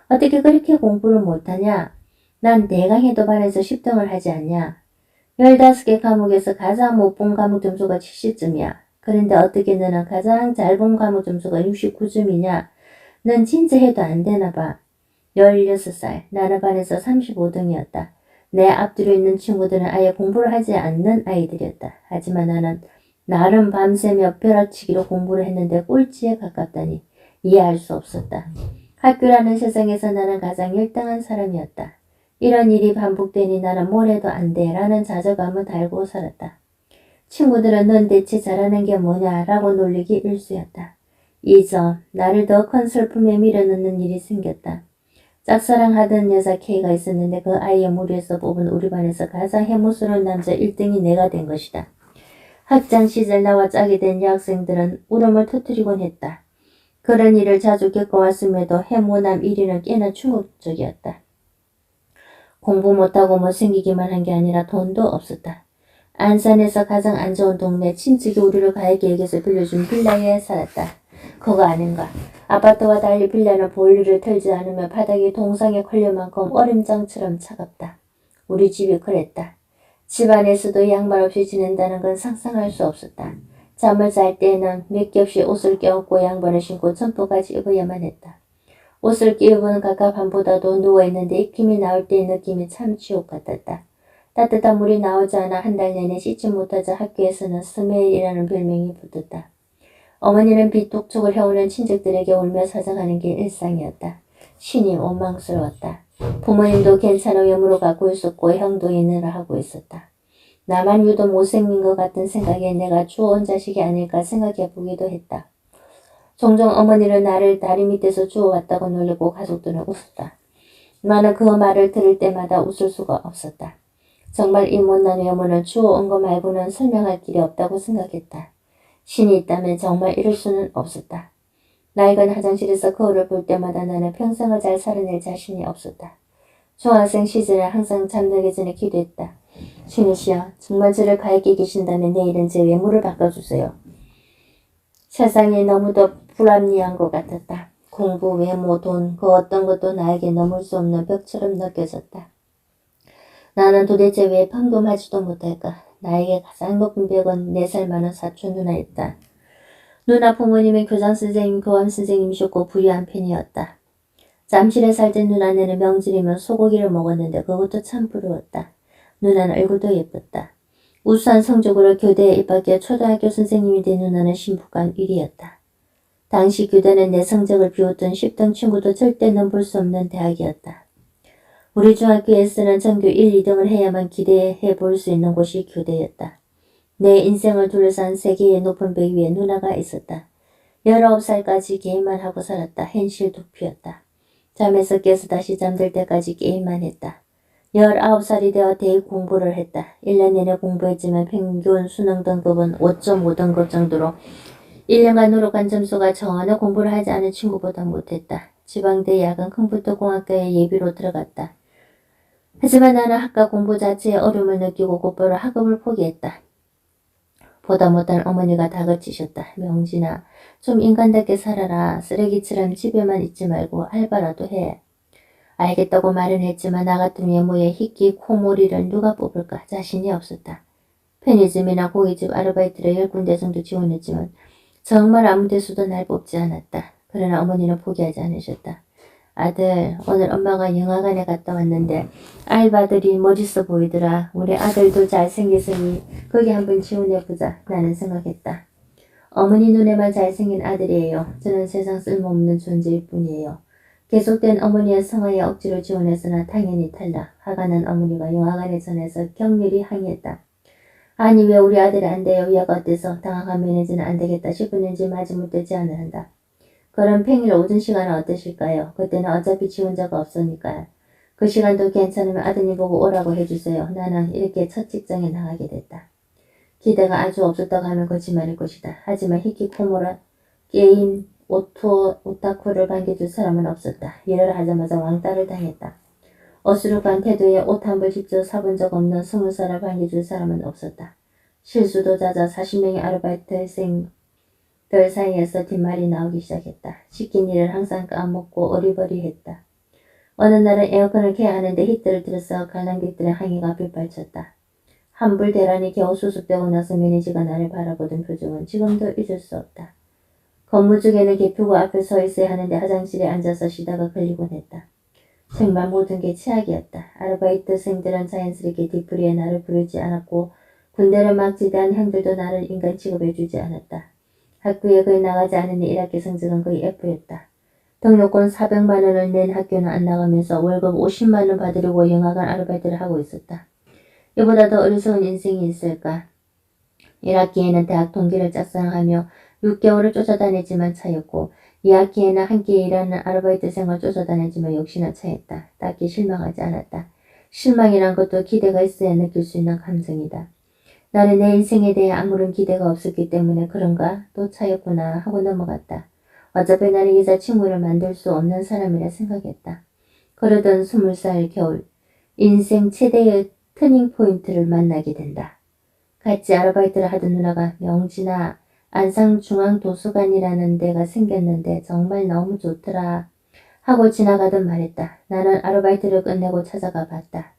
어떻게 그렇게 공부를 못하냐? 난 대강에도 반해서 10등을 하지 않냐? 15개 과목에서 가장 못 본 과목 점수가 70점이야. 그런데 어떻게 너는 가장 잘 본 과목 점수가 69점이냐? 넌 진짜 해도 안 되나 봐. 16살, 나는 반에서 35등이었다. 내 앞뒤로 있는 친구들은 아예 공부를 하지 않는 아이들이었다. 하지만 나는 나름 밤새며 벼락치기로 공부를 했는데 꼴찌에 가깝다니 이해할 수 없었다. 학교라는 세상에서 나는 가장 1등한 사람이었다. 이런 일이 반복되니 나는 뭘 해도 안 돼 라는 좌절감을 달고 살았다. 친구들은 넌 대체 잘하는 게 뭐냐 라고 놀리기 일쑤였다. 이 점 나를 더 큰 슬픔에 밀어넣는 일이 생겼다. 짝사랑하던 여자 K가 있었는데 그 아이의 무리에서 뽑은 우리 반에서 가장 해무스러운 남자 1등이 내가 된 것이다. 학창 시절 나와 짜게 된 여학생들은 울음을 터뜨리곤 했다. 그런 일을 자주 겪어왔음에도 해모남 1위는 꽤나 충격적이었다. 공부 못하고 못생기기만 한 게 아니라 돈도 없었다. 안산에서 가장 안 좋은 동네 친척이 우리를 가해 계획에서 빌려준 빌라에 살았다. 그거 아닌가. 아파트와 달리 빌라는 보일러를 틀지 않으면 바닥이 동상에 걸릴 만큼 얼음장처럼 차갑다. 우리 집이 그랬다. 집 안에서도 양말 없이 지낸다는 건 상상할 수 없었다. 잠을 잘 때는 몇 겹씩 옷을 껴안고 양말을 신고 점퍼까지 입어야만 했다. 옷을 끼입은 갑갑함보다도 누워있는데 입김이 나올 때의 느낌이 참 지옥 같았다. 따뜻한 물이 나오지 않아 한 달 내내 씻지 못하자 학교에서는 스멜이라는 별명이 붙었다. 어머니는 빚독촉을 해오는 친척들에게 울며 사정하는 게 일상이었다. 신이 원망스러웠다. 부모님도 괜찮은 외모를 갖고 있었고 형도 인내를 하고 있었다. 나만 유독 못생긴 것 같은 생각에 내가 주워온 자식이 아닐까 생각해 보기도 했다. 종종 어머니는 나를 다리 밑에서 주워왔다고 놀리고 가족들은 웃었다. 나는 그 말을 들을 때마다 웃을 수가 없었다. 정말 이 못난 외모는 주워온 거 말고는 설명할 길이 없다고 생각했다. 신이 있다면 정말 이럴 수는 없었다. 낡은 화장실에서 거울을 볼 때마다 나는 평생을 잘 살아낼 자신이 없었다. 중학생 시절에 항상 잠들기 전에 기도했다. 신이시여, 정말 저를 가르쳐 계신다면 내일은 제 외모를 바꿔주세요. 세상이 너무도 불합리한 것 같았다. 공부, 외모, 돈, 그 어떤 것도 나에게 넘을 수 없는 벽처럼 느껴졌다. 나는 도대체 왜 평범하지도 못할까? 나에게 가장 높은 벽은 4살 많은 사촌 누나였다. 누나 부모님은 교장선생님, 교감선생님이셨고 부유한 편이었다. 잠실에 살던 누나네는 명절이면 소고기를 먹었는데 그것도 참 부러웠다. 누나는 얼굴도 예뻤다. 우수한 성적으로 교대에 입학해 초등학교 선생님이 된 누나는 신부관 1위였다. 당시 교대는 내 성적을 비웃던 10등 친구도 절대 넘볼 수 없는 대학이었다. 우리 중학교에서는 전교 1, 2등을 해야만 기대해 볼 수 있는 곳이 교대였다. 내 인생을 둘러싼 세계의 높은 벽 위에 누나가 있었다. 19살까지 게임만 하고 살았다. 현실 도피였다. 잠에서 깨서 다시 잠들 때까지 게임만 했다. 19살이 되어 대입 공부를 했다. 1년 내내 공부했지만 평균 수능 등급은 5.5등급 정도로 1년간 노력한 점수가 전혀 공부를 하지 않은 친구보다 못했다. 지방대 야간 컴퓨터공학과에 예비로 들어갔다. 하지만 나는 학과 공부 자체에 어려움을 느끼고 곧바로 학업을 포기했다. 보다 못한 어머니가 다그치셨다. 명진아, 좀 인간답게 살아라. 쓰레기처럼 집에만 있지 말고 알바라도 해. 알겠다고 말은 했지만 나 같은 외모에 희끼 코모리를 누가 뽑을까 자신이 없었다. 편의점이나 고깃집 아르바이트를 10군데 정도 지원했지만 정말 아무 데서도 날 뽑지 않았다. 그러나 어머니는 포기하지 않으셨다. 아들, 오늘 엄마가 영화관에 갔다 왔는데 알바들이 멋있어 보이더라. 우리 아들도 잘생겼으니 거기 한번 지원해보자. 나는 생각했다. 어머니 눈에만 잘생긴 아들이에요. 저는 세상 쓸모없는 존재일 뿐이에요. 계속된 어머니의 성화에 억지로 지원했으나 당연히 탈락. 화가 난 어머니가 영화관에 전해서 격렬히 항의했다. 아니 왜 우리 아들이 안 돼요? 얘가 어때서? 당황한 매니저는 안 되겠다 싶었는지 마지못해 제안을 한다. 그럼 평일 오전 시간은 어떠실까요? 그때는 어차피 지원자가 없으니까요. 그 시간도 괜찮으면 아드님 보고 오라고 해주세요. 나는 이렇게 첫 직장에 나가게 됐다. 기대가 아주 없었다고 하면 거짓말일 것이다. 하지만 히키코모라 게임 오타쿠를 반겨줄 사람은 없었다. 일을 하자마자 왕따를 당했다. 어수룩한 태도에 옷 한 벌 직접 사본 적 없는 20살을 반겨줄 사람은 없었다. 실수도 잦아 40명의 아르바이트생들 사이에서 뒷말이 나오기 시작했다. 시킨 일을 항상 까먹고 어리버리했다. 어느 날은 에어컨을 켜야 하는데 히터를 틀어서 관람객들의 항의가 빗발쳤다. 환불 대란이 겨우 수습되고 나서 매니저가 나를 바라보던 표정은 지금도 잊을 수 없다. 건물 중에는 개표구 앞에 서 있어야 하는데 화장실에 앉아서 쉬다가 걸리곤 했다. 정말 모든 게 최악이었다. 아르바이트생들은 자연스럽게 뒤풀이에 나를 부르지 않았고 군대를 막 지대한 형들도 나를 인간 취급해주지 않았다. 학교에 거의 나가지 않으니 1학기 성적은 거의 F였다. 등록금 400만 원을 낸 학교는 안 나가면서 월급 50만 원 받으려고 영화관 아르바이트를 하고 있었다. 이보다 더 어리석은 인생이 있을까? 1학기에는 대학 동기를 짝사랑하며 6개월을 쫓아다녔지만 차였고 2학기에는 함께 일하는 아르바이트 생을 쫓아다녔지만 역시나 차였다. 딱히 실망하지 않았다. 실망이란 것도 기대가 있어야 느낄 수 있는 감정이다. 나는 내 인생에 대해 아무런 기대가 없었기 때문에 그런가? 또 차였구나 하고 넘어갔다. 어차피 나는 여자친구를 만들 수 없는 사람이라 생각했다. 그러던 20살 겨울, 인생 최대의 터닝포인트를 만나게 된다. 같이 아르바이트를 하던 누나가 명지나 안상중앙도서관이라는 데가 생겼는데 정말 너무 좋더라 하고 지나가던 말했다. 나는 아르바이트를 끝내고 찾아가 봤다.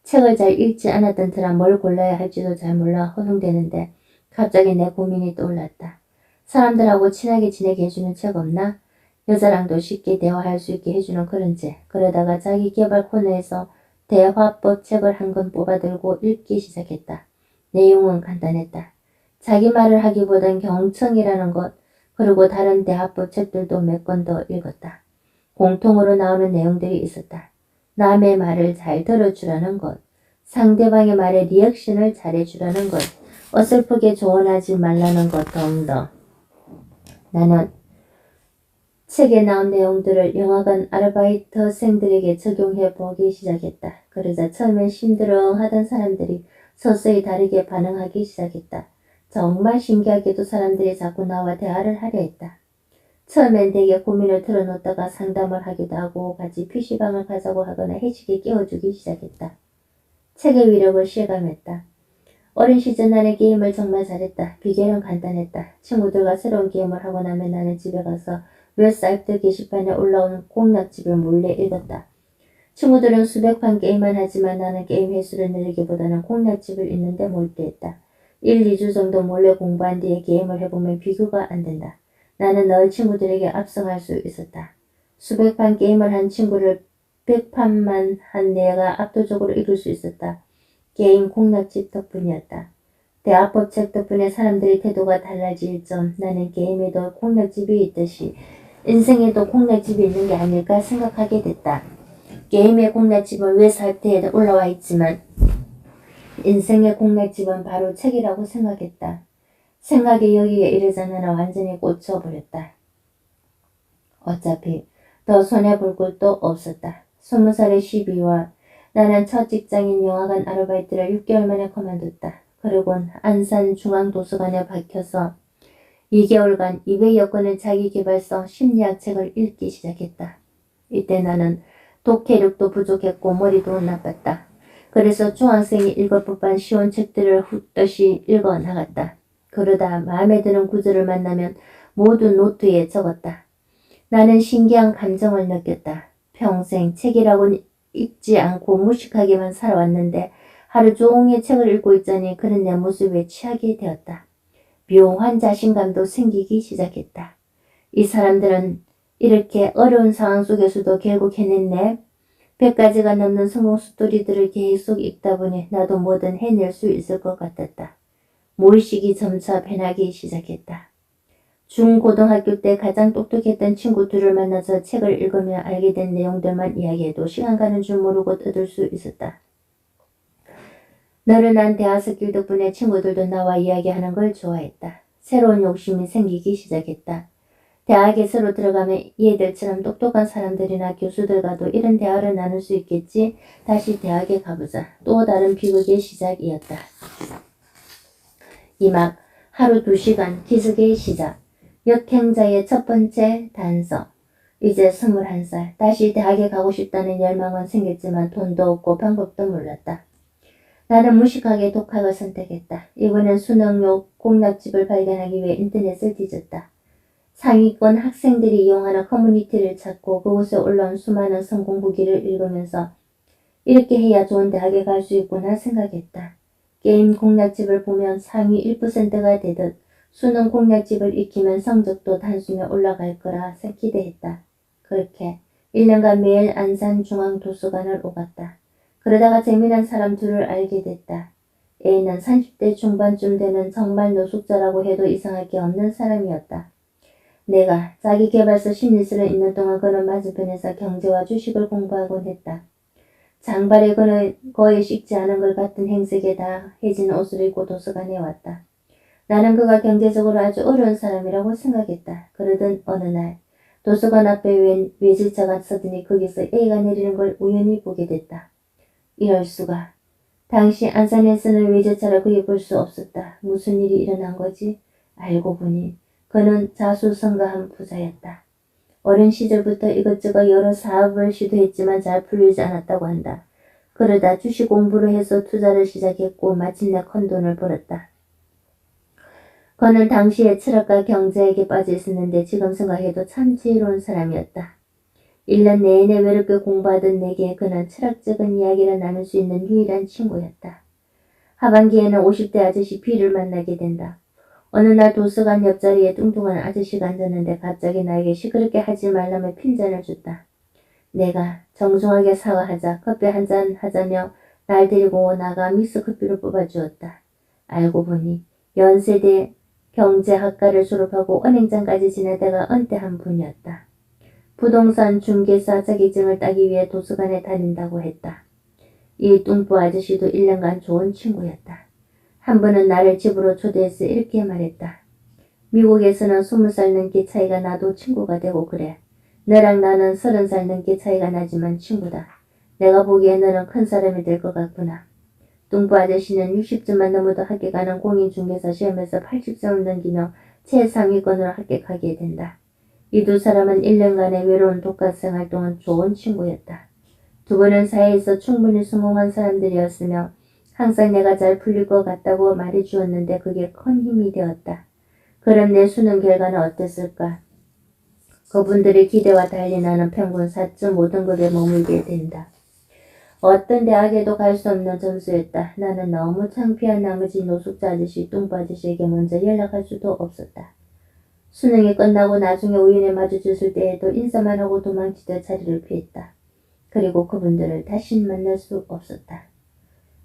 책을 잘 읽지 않았던 터라 뭘 골라야 할지도 잘 몰라 허둥대는데 갑자기 내 고민이 떠올랐다. 사람들하고 친하게 지내게 해주는 책 없나? 여자랑도 쉽게 대화할 수 있게 해주는 그런 책. 그러다가 자기 개발 코너에서 대화법 책을 한 권 뽑아들고 읽기 시작했다. 내용은 간단했다. 자기 말을 하기보단 경청이라는 것, 그리고 다른 대화법 책들도 몇 권 더 읽었다. 공통으로 나오는 내용들이 있었다. 남의 말을 잘 들어주라는 것, 상대방의 말에 리액션을 잘해주라는 것, 어설프게 조언하지 말라는 것 등등. 나는 책에 나온 내용들을 영화관 아르바이트생들에게 적용해 보기 시작했다. 그러자 처음엔 심드렁하던 사람들이 서서히 다르게 반응하기 시작했다. 정말 신기하게도 사람들이 자꾸 나와 대화를 하려 했다. 처음엔 대개 고민을 털어놓다가 상담을 하기도 하고 같이 PC방을 가자고 하거나 회식에 깨워주기 시작했다. 책의 위력을 실감했다. 어린 시절 나는 게임을 정말 잘했다. 비결은 간단했다. 친구들과 새로운 게임을 하고 나면 나는 집에 가서 몇 사이트 게시판에 올라온 공략집을 몰래 읽었다. 친구들은 수백 판 게임만 하지만 나는 게임 횟수를 늘리기보다는 공략집을 읽는데 몰두했다. 1, 2주 정도 몰래 공부한 뒤에 게임을 해보면 비교가 안 된다. 나는 늘 친구들에게 압승할 수 있었다. 수백 판 게임을 한 친구를 100판만 한 내가 압도적으로 이길 수 있었다. 게임 공략집 덕분이었다. 대화법 책 덕분에 사람들의 태도가 달라질 점, 나는 게임에도 공략집이 있듯이 인생에도 공략집이 있는 게 아닐까 생각하게 됐다. 게임의 공략집은 웹사이트에 올라와 있지만 인생의 공략집은 바로 책이라고 생각했다. 생각이 여기에 이르자 나는 완전히 꽂혀버렸다. 어차피 더 손해볼 것도 없었다. 20살의 12월 나는 첫 직장인 영화관 아르바이트를 6개월 만에 그만뒀다. 그리고는 안산중앙도서관에 박혀서 2개월간 200여 권의 자기계발서 심리학 책을 읽기 시작했다. 이때 나는 독해력도 부족했고 머리도 나빴다. 그래서 중학생이 읽을 법한 쉬운 책들을 훑듯이 읽어 나갔다. 그러다 마음에 드는 구절을 만나면 모두 노트에 적었다. 나는 신기한 감정을 느꼈다. 평생 책이라고는 읽지 않고 무식하게만 살아왔는데 하루 종일 책을 읽고 있자니 그런 내 모습에 취하게 되었다. 묘한 자신감도 생기기 시작했다. 이 사람들은 이렇게 어려운 상황 속에서도 결국 해냈네. 100가지가 넘는 성공 스토리들을 계속 읽다 보니 나도 뭐든 해낼 수 있을 것 같았다. 무의식이 점차 변하기 시작했다. 중고등학교 때 가장 똑똑했던 친구 둘을 만나서 책을 읽으며 알게 된 내용들만 이야기해도 시간 가는 줄 모르고 떠들 수 있었다. 나른한 대화석길 덕분에 친구들도 나와 이야기하는 걸 좋아했다. 새로운 욕심이 생기기 시작했다. 대학에 새로 들어가면 얘들처럼 똑똑한 사람들이나 교수들과도 이런 대화를 나눌 수 있겠지. 다시 대학에 가보자. 또 다른 비극의 시작이었다. 2막 하루 2시간 기숙의 시작. 역행자의 첫 번째 단서. 이제 21살. 다시 대학에 가고 싶다는 열망은 생겼지만 돈도 없고 방법도 몰랐다. 나는 무식하게 독학을 선택했다. 이번엔 수능용 공략집을 발견하기 위해 인터넷을 뒤졌다. 상위권 학생들이 이용하는 커뮤니티를 찾고 그곳에 올라온 수많은 성공 후기를 읽으면서 이렇게 해야 좋은 대학에 갈 수 있구나 생각했다. 게임 공략집을 보면 상위 1%가 되듯 수능 공략집을 익히면 성적도 단숨에 올라갈 거라 기대했다. 그렇게 1년간 매일 안산중앙도서관을 오갔다. 그러다가 재미난 사람 둘을 알게 됐다. A는 30대 중반쯤 되는 정말 노숙자라고 해도 이상할 게 없는 사람이었다. 내가 자기계발서 심리서를 읽는 동안 그는 맞은편에서 경제와 주식을 공부하곤 했다. 장발에 그는 거의 식지 않은 것 같은 행색에 다 해진 옷을 입고 도서관에 왔다. 나는 그가 경제적으로 아주 어려운 사람이라고 생각했다. 그러던 어느 날 도서관 앞에 웬 외제차가 서더니 거기서 A가 내리는 걸 우연히 보게 됐다. 이럴 수가. 당시 안산에서는 외제차를 그리 볼 수 없었다. 무슨 일이 일어난 거지? 알고 보니 그는 자수성가한 부자였다. 어린 시절부터 이것저것 여러 사업을 시도했지만 잘 풀리지 않았다고 한다. 그러다 주식 공부를 해서 투자를 시작했고 마침내 큰돈을 벌었다. 그는 당시에 철학과 경제에게 빠져 있었는데 지금 생각해도 참 지혜로운 사람이었다. 1년 내내 외롭게 공부하던 내게 그는 철학적인 이야기를 나눌 수 있는 유일한 친구였다. 하반기에는 50대 아저씨 B를 만나게 된다. 어느 날 도서관 옆자리에 뚱뚱한 아저씨가 앉았는데 갑자기 나에게 시끄럽게 하지 말라며 핀잔을 줬다. 내가 정중하게 사과하자 커피 한잔 하자며 날 데리고 나가 믹스커피를 뽑아주었다. 알고 보니 연세대 경제학과를 졸업하고 은행장까지 지내다가 은퇴한 분이었다. 부동산 중개사 자격증을 따기 위해 도서관에 다닌다고 했다. 이 뚱보 아저씨도 1년간 좋은 친구였다. 한 번은 나를 집으로 초대해서 이렇게 말했다. 미국에서는 20살 넘게 차이가 나도 친구가 되고 그래. 너랑 나는 30살 넘게 차이가 나지만 친구다. 내가 보기에 너는 큰 사람이 될 것 같구나. 뚱보 아저씨는 60점만 넘어도 합격하는 공인중개사 시험에서 80점을 넘기며 최상위권으로 합격하게 된다. 이 두 사람은 1년간의 외로운 독학생활 동안 좋은 친구였다. 두 분은 사회에서 충분히 성공한 사람들이었으며 항상 내가 잘 풀릴 것 같다고 말해주었는데 그게 큰 힘이 되었다. 그럼 내 수능 결과는 어땠을까? 그분들의 기대와 달리 나는 평균 4.5등급에 머물게 된다. 어떤 대학에도 갈 수 없는 점수였다. 나는 너무 창피한 나머지 노숙자 아저씨, 뚱보 아저씨에게 먼저 연락할 수도 없었다. 수능이 끝나고 나중에 우연히 마주쳤을 때에도 인사만 하고 도망치듯 자리를 피했다. 그리고 그분들을 다시 만날 수 없었다.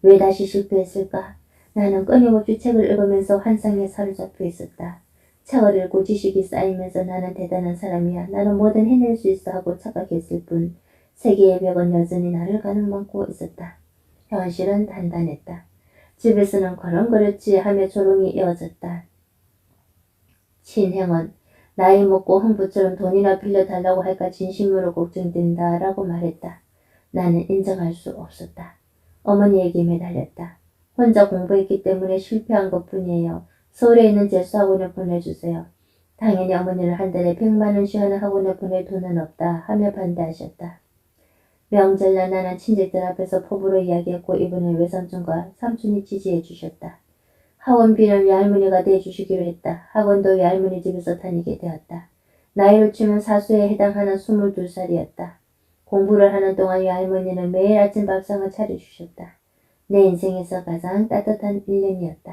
왜 다시 실패했을까? 나는 끊임없이 책을 읽으면서 환상에 사로잡혀 있었다. 책을 읽고 지식이 쌓이면서 나는 대단한 사람이야. 나는 뭐든 해낼 수 있어 하고 착각했을 뿐 세계의 벽은 여전히 나를 가늠막고 있었다. 현실은 단단했다. 집에서는 그렇지 하며 조롱이 이어졌다. 친형은 나이 먹고 흥부처럼 돈이나 빌려달라고 할까 진심으로 걱정된다 라고 말했다. 나는 인정할 수 없었다. 어머니에게 매달렸다. 혼자 공부했기 때문에 실패한 것뿐이에요. 서울에 있는 재수학원에 보내주세요. 당연히 어머니는 한 달에 100만 원씩 하는 학원에 보낼 돈은 없다 하며 반대하셨다. 명절날 나는 친척들 앞에서 포부로 이야기했고 이번엔 외삼촌과 삼촌이 지지해 주셨다. 학원비는 외할머니가 대주시기로 했다. 학원도 외할머니 집에서 다니게 되었다. 나이로 치면 사수에 해당하는 22살이었다. 공부를 하는 동안 외할머니는 매일 아침 밥상을 차려주셨다. 내 인생에서 가장 따뜻한 1년이었다.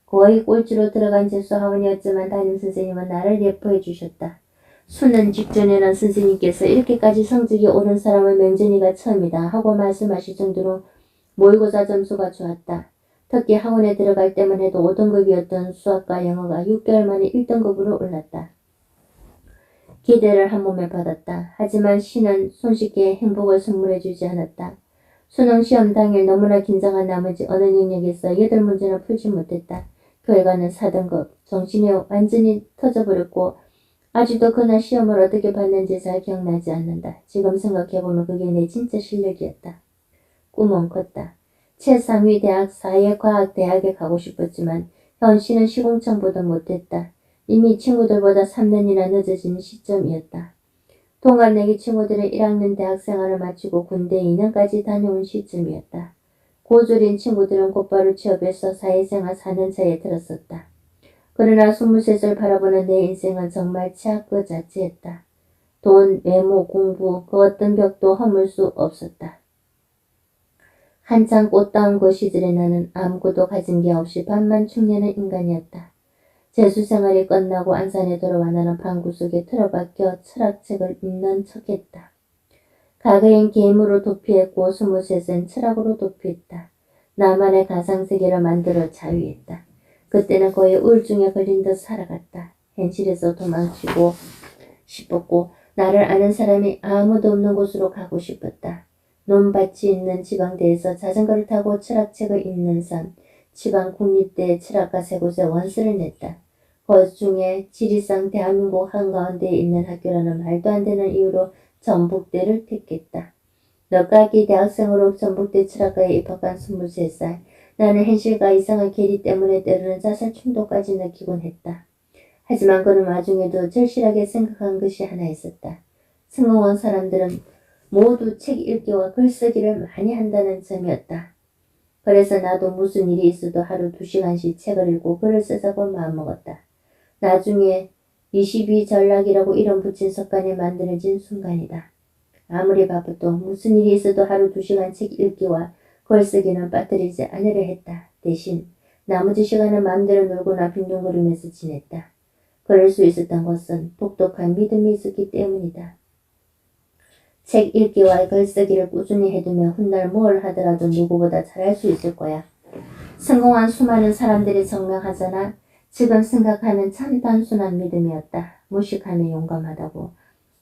거의 꼴찌로 들어간 재수학원이었지만 담임선생님은 나를 예뻐해 주셨다. 수능 직전에는 선생님께서 이렇게까지 성적이 오른 사람은 명전이가 처음이다 하고 말씀하실 정도로 모의고사 점수가 좋았다. 특히 학원에 들어갈 때만 해도 5등급이었던 수학과 영어가 6개월 만에 1등급으로 올랐다. 기대를 한 몸에 받았다. 하지만 신은 손쉽게 행복을 선물해 주지 않았다. 수능 시험 당일 너무나 긴장한 나머지 어느 영역에서 8문제나 풀지 못했다. 결과는 4등급. 정신이 완전히 터져버렸고 아직도 그날 시험을 어떻게 봤는지 잘 기억나지 않는다. 지금 생각해보면 그게 내 진짜 실력이었다. 꿈은 컸다. 최상위 대학 사회과학대학에 가고 싶었지만 현실은 시공청보다 못했다. 이미 친구들보다 3년이나 늦어진 시점이었다. 동갑내기 친구들은 1학년 대학생활을 마치고 군대 2년까지 다녀온 시점이었다. 고졸인 친구들은 곧바로 취업해서 사회생활 4년차에 들었었다. 그러나 23살 바라보는 내 인생은 정말 최악 그 자체였다. 돈, 외모, 공부, 그 어떤 벽도 허물 수 없었다. 한창 꽃다운 그 시절에 나는 아무것도 가진 게 없이 밥만 축내는 인간이었다. 재수생활이 끝나고 안산에 돌아와 나는 방구석에 틀어박혀 철학책을 읽는 척했다. 과거엔 게임으로 도피했고 23엔 철학으로 도피했다. 나만의 가상세계를 만들어 자유했다. 그때는 거의 우울증에 걸린 듯 살아갔다. 현실에서 도망치고 싶었고 나를 아는 사람이 아무도 없는 곳으로 가고 싶었다. 논밭이 있는 지방대에서 자전거를 타고 철학책을 읽는 삶. 지방 국립대 철학과 세 곳에 원서를 냈다. 그 중에 지리상 대한민국 한가운데에 있는 학교라는 말도 안 되는 이유로 전북대를 택했다. 너까기 대학생으로 전북대 철학과에 입학한 23살. 나는 현실과 이상의 괴리 때문에 때로는 자살 충동까지 느끼곤 했다. 하지만 그런 와중에도 절실하게 생각한 것이 하나 있었다. 성공한 사람들은 모두 책 읽기와 글쓰기를 많이 한다는 점이었다. 그래서 나도 무슨 일이 있어도 하루 2시간씩 책을 읽고 글을 쓰자고 마음먹었다. 나중에 22전락이라고 이름 붙인 습관이 만들어진 순간이다. 아무리 바빠도 무슨 일이 있어도 하루 2시간 책 읽기와 글쓰기는 빠뜨리지 않으려 했다. 대신 나머지 시간은 마음대로 놀거나 빈둥거리면서 지냈다. 그럴 수 있었던 것은 독특한 믿음이 있었기 때문이다. 책 읽기와 글쓰기를 꾸준히 해두면 훗날 뭘 하더라도 누구보다 잘할 수 있을 거야. 성공한 수많은 사람들이 증명하잖아. 지금 생각하면 참 단순한 믿음이었다. 무식하며 용감하다고.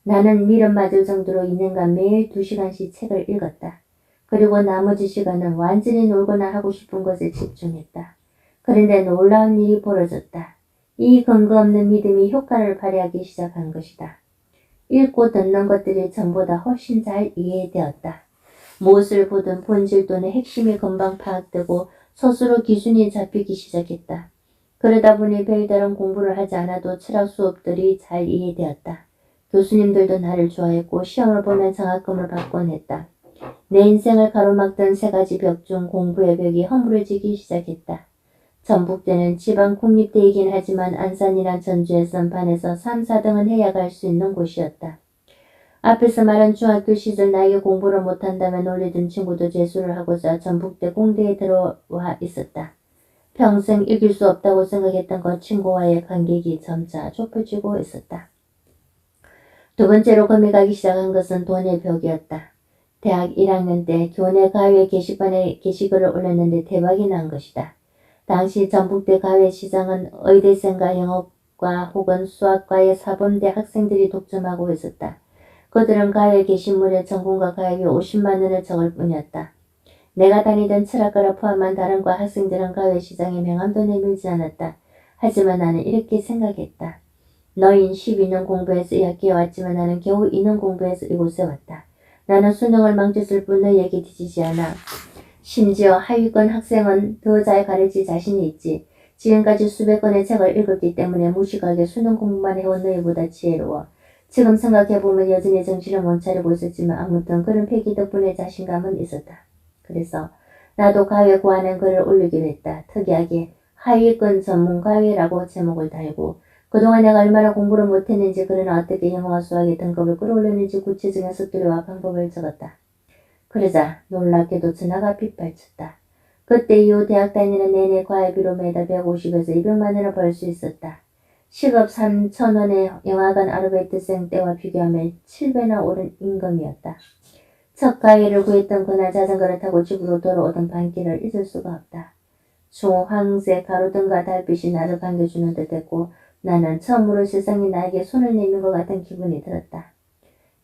나는 미련 맞을 정도로 2년간 매일 2시간씩 책을 읽었다. 그리고 나머지 시간은 완전히 놀거나 하고 싶은 것에 집중했다. 그런데 놀라운 일이 벌어졌다. 이 근거 없는 믿음이 효과를 발휘하기 시작한 것이다. 읽고 듣는 것들이 전보다 훨씬 잘 이해되었다. 무엇을 보든 본질 또는 핵심이 금방 파악되고 스스로 기준이 잡히기 시작했다. 그러다 보니 별다른 공부를 하지 않아도 철학 수업들이 잘 이해되었다. 교수님들도 나를 좋아했고 시험을 보면 장학금을 받곤 했다. 내 인생을 가로막던 3가지 벽 중 공부의 벽이 허물어지기 시작했다. 전북대는 지방 국립대이긴 하지만 안산이나 전주에선 반에서 3, 4등은 해야 갈 수 있는 곳이었다. 앞에서 말한 중학교 시절 나에게 공부를 못한다며 놀리던 친구도 재수를 하고자 전북대 공대에 들어와 있었다. 평생 이길 수 없다고 생각했던 그 친구와의 간격이 점차 좁혀지고 있었다. 두 번째로 금이 가기 시작한 것은 돈의 벽이었다. 대학 1학년 때 교내 가회 게시판에 게시글을 올렸는데 대박이 난 것이다. 당시 전북대 가회 시장은 의대생과 영어과 혹은 수학과의 사범대 학생들이 독점하고 있었다. 그들은 가회 게시물에 전공과 가액이 50만 원을 적을 뿐이었다. 내가 다니던 철학과를 포함한 다른 과 학생들은 가회 시장에 명함도 내밀지 않았다. 하지만 나는 이렇게 생각했다. 너흰 12년 공부해서 이 학교에 왔지만 나는 겨우 2년 공부해서 이곳에 왔다. 나는 수능을 망쳤을 뿐 너희에게 뒤지지 않아. 심지어 하위권 학생은 더 잘 가르칠 자신이 있지. 지금까지 수백 권의 책을 읽었기 때문에 무식하게 수능 공부만 해온 너희보다 지혜로워. 지금 생각해보면 여전히 정신을 못 차리고 있었지만 아무튼 그런 패기 덕분에 자신감은 있었다. 그래서 나도 가회 구하는 글을 올리기로 했다. 특이하게 하위권 전문 가회라고 제목을 달고 그동안 내가 얼마나 공부를 못했는지 그러나 어떻게 영어와 수학의 등급을 끌어올렸는지 구체적인 속도와 방법을 적었다. 그러자 놀랍게도 전화가 빗발쳤다. 그때 이후 대학 다니는 내내 과외비로 매달 150에서 200만 원을 벌 수 있었다. 시급 3,000원의 영화관 아르바이트생 때와 비교하면 7배나 오른 임금이었다. 첫 과외를 구했던 그날 자전거를 타고 집으로 돌아오던 밤길을 잊을 수가 없다. 중황색 가로등과 달빛이 나를 반겨주는 듯했고 나는 처음으로 세상이 나에게 손을 내민 것 같은 기분이 들었다.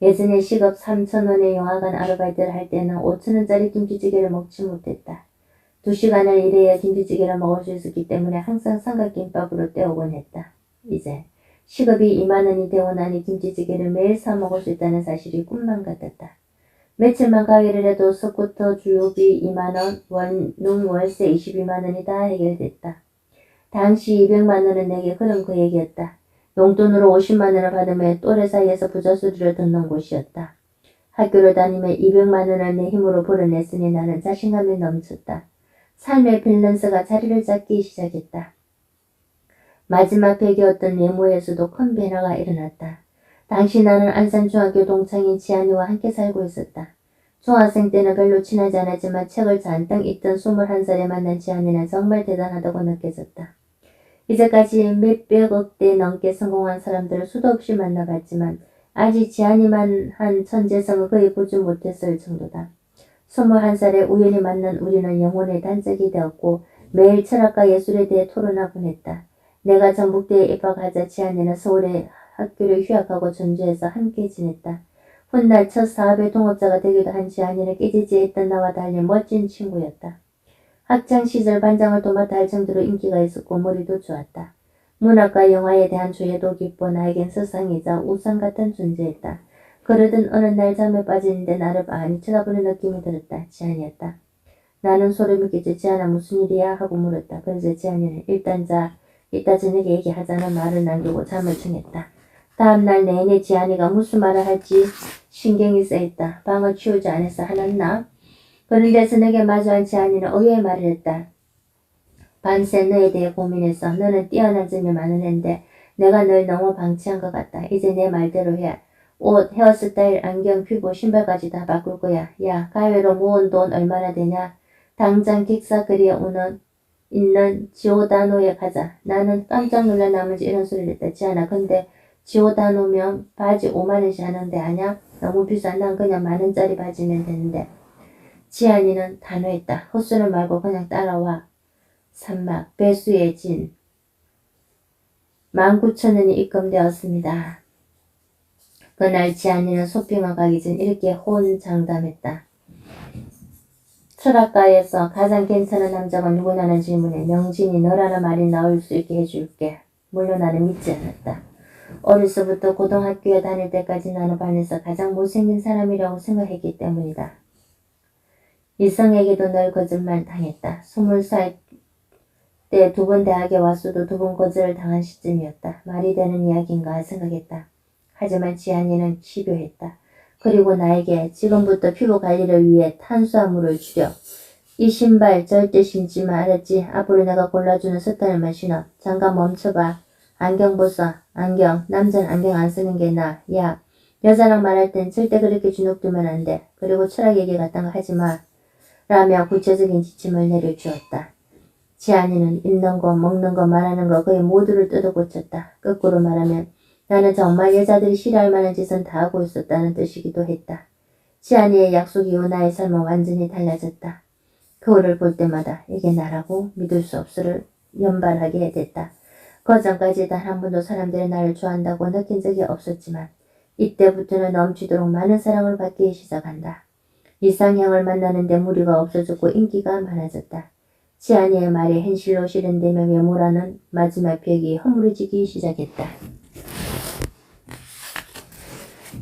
예전에 시급 3,000원의 영화관 아르바이트를 할 때는 5,000원짜리 김치찌개를 먹지 못했다. 2시간을 일해야 김치찌개를 먹을 수 있었기 때문에 항상 삼각김밥으로 때우곤 했다. 이제 시급이 2만 원이 되고 나니 김치찌개를 매일 사 먹을 수 있다는 사실이 꿈만 같았다. 며칠만 가위를 해도 스쿠터 주유비 2만 원, 원룸 월세 22만 원이 다 해결됐다. 당시 200만 원은 내게 그런 그 얘기였다. 용돈으로 50만 원을 받으며 또래 사이에서 부자 소리를 듣는 곳이었다. 학교를 다니며 200만 원을 내 힘으로 벌어냈으니 나는 자신감이 넘쳤다. 삶의 밸런스가 자리를 잡기 시작했다. 마지막 벽이었던 외모에서도 큰 변화가 일어났다. 당시 나는 안산중학교 동창인 지안이와 함께 살고 있었다. 중학생 때는 별로 친하지 않았지만 책을 잔뜩 읽던 21살에 만난 지안이는 정말 대단하다고 느껴졌다. 이제까지 몇백억 대 넘게 성공한 사람들을 수도 없이 만나봤지만 아직 지안이만 한 천재성을 거의 보지 못했을 정도다. 21살에 우연히 만난 우리는 영혼의 단짝이 되었고 매일 철학과 예술에 대해 토론하곤 했다. 내가 전북대에 입학하자 지안이는 서울에 학교를 휴학하고 전주에서 함께 지냈다. 훗날 첫 사업의 동업자가 되기도 한 지안이는 깨지지 했던 나와 달리 멋진 친구였다. 학창시절 반장을 도맡아 할 정도로 인기가 있었고 머리도 좋았다. 문학과 영화에 대한 조예도 깊고 나에겐 서상이자 우상 같은 존재였다. 그러던 어느 날 잠에 빠지는데 나를 많이 쳐다보는 느낌이 들었다. 지안이었다. 나는 소름이 끼쳐 지안아 무슨 일이야? 하고 물었다. 그래서 지안이는 일단 자, 이따 저녁에 얘기하자는 말을 남기고 잠을 청했다. 다음날 내내 지안이가 무슨 말을 할지 신경이 쓰였다. 방을 치우지 않아서 화났나? 그런데 저녁에 마주한 지안이는 의외의 말을 했다. 밤새 너에 대해 고민했어. 너는 뛰어난 점이 많은 앤데 내가 널 너무 방치한 것 같다. 이제 내 말대로 해. 옷, 헤어스타일, 안경, 피부, 신발까지 다 바꿀 거야. 야, 가회로 모은 돈 얼마나 되냐? 당장 객사 그리에 있는 지오다노에 가자. 나는 깜짝 놀라 나머지 이런 소리를 했다. 지안아, 근데 지오다노면 바지 5만원씩 하는데 아냐? 너무 비싸. 난 그냥 만원짜리 바지면 되는데. 지안이는 단호했다. 헛소리 말고 그냥 따라와. 산막, 배수의 진. 19,000원이 입금되었습니다. 그날 지안이는 쇼핑을 가기 전 이렇게 호언장담했다. 철학가에서 가장 괜찮은 남자가 누구냐는 질문에 명진이 너라는 말이 나올 수 있게 해줄게. 물론 나는 믿지 않았다. 어려서부터 고등학교에 다닐 때까지 나는 반에서 가장 못생긴 사람이라고 생각했기 때문이다. 이성에게도 늘 거짓말 당했다. 20살 때 2번 대학에 왔어도 2번 거절을 당한 시점이었다. 말이 되는 이야기인가 생각했다. 하지만 지안이는 집요했다. 그리고 나에게 지금부터 피부 관리를 위해 탄수화물을 줄여. 이 신발 절대 신지 마. 알았지? 앞으로 내가 골라주는 스타일만 신어. 잠깐 멈춰봐. 안경 벗어. 안경. 남자는 안경 안 쓰는 게 나아. 야, 여자랑 말할 땐 절대 그렇게 주눅들면 안 돼. 그리고 철학 얘기 같은 거 하지 마. 라며 구체적인 지침을 내려주었다. 지안이는 입는 거, 먹는 거, 말하는 거 거의 모두를 뜯어고쳤다. 거꾸로 말하면 나는 정말 여자들이 싫어할 만한 짓은 다 하고 있었다는 뜻이기도 했다. 지안이의 약속 이후 나의 삶은 완전히 달라졌다. 거울을 볼 때마다 이게 나라고 믿을 수 없음을 연발하게 됐다. 그전까지 단 한 번도 사람들이 나를 좋아한다고 느낀 적이 없었지만 이때부터는 넘치도록 많은 사랑을 받기 시작한다. 이상형을 만나는데 무리가 없어졌고 인기가 많아졌다. 지안이의 말이 현실로 실현되며 외모라는 마지막 벽이 허물어지기 시작했다.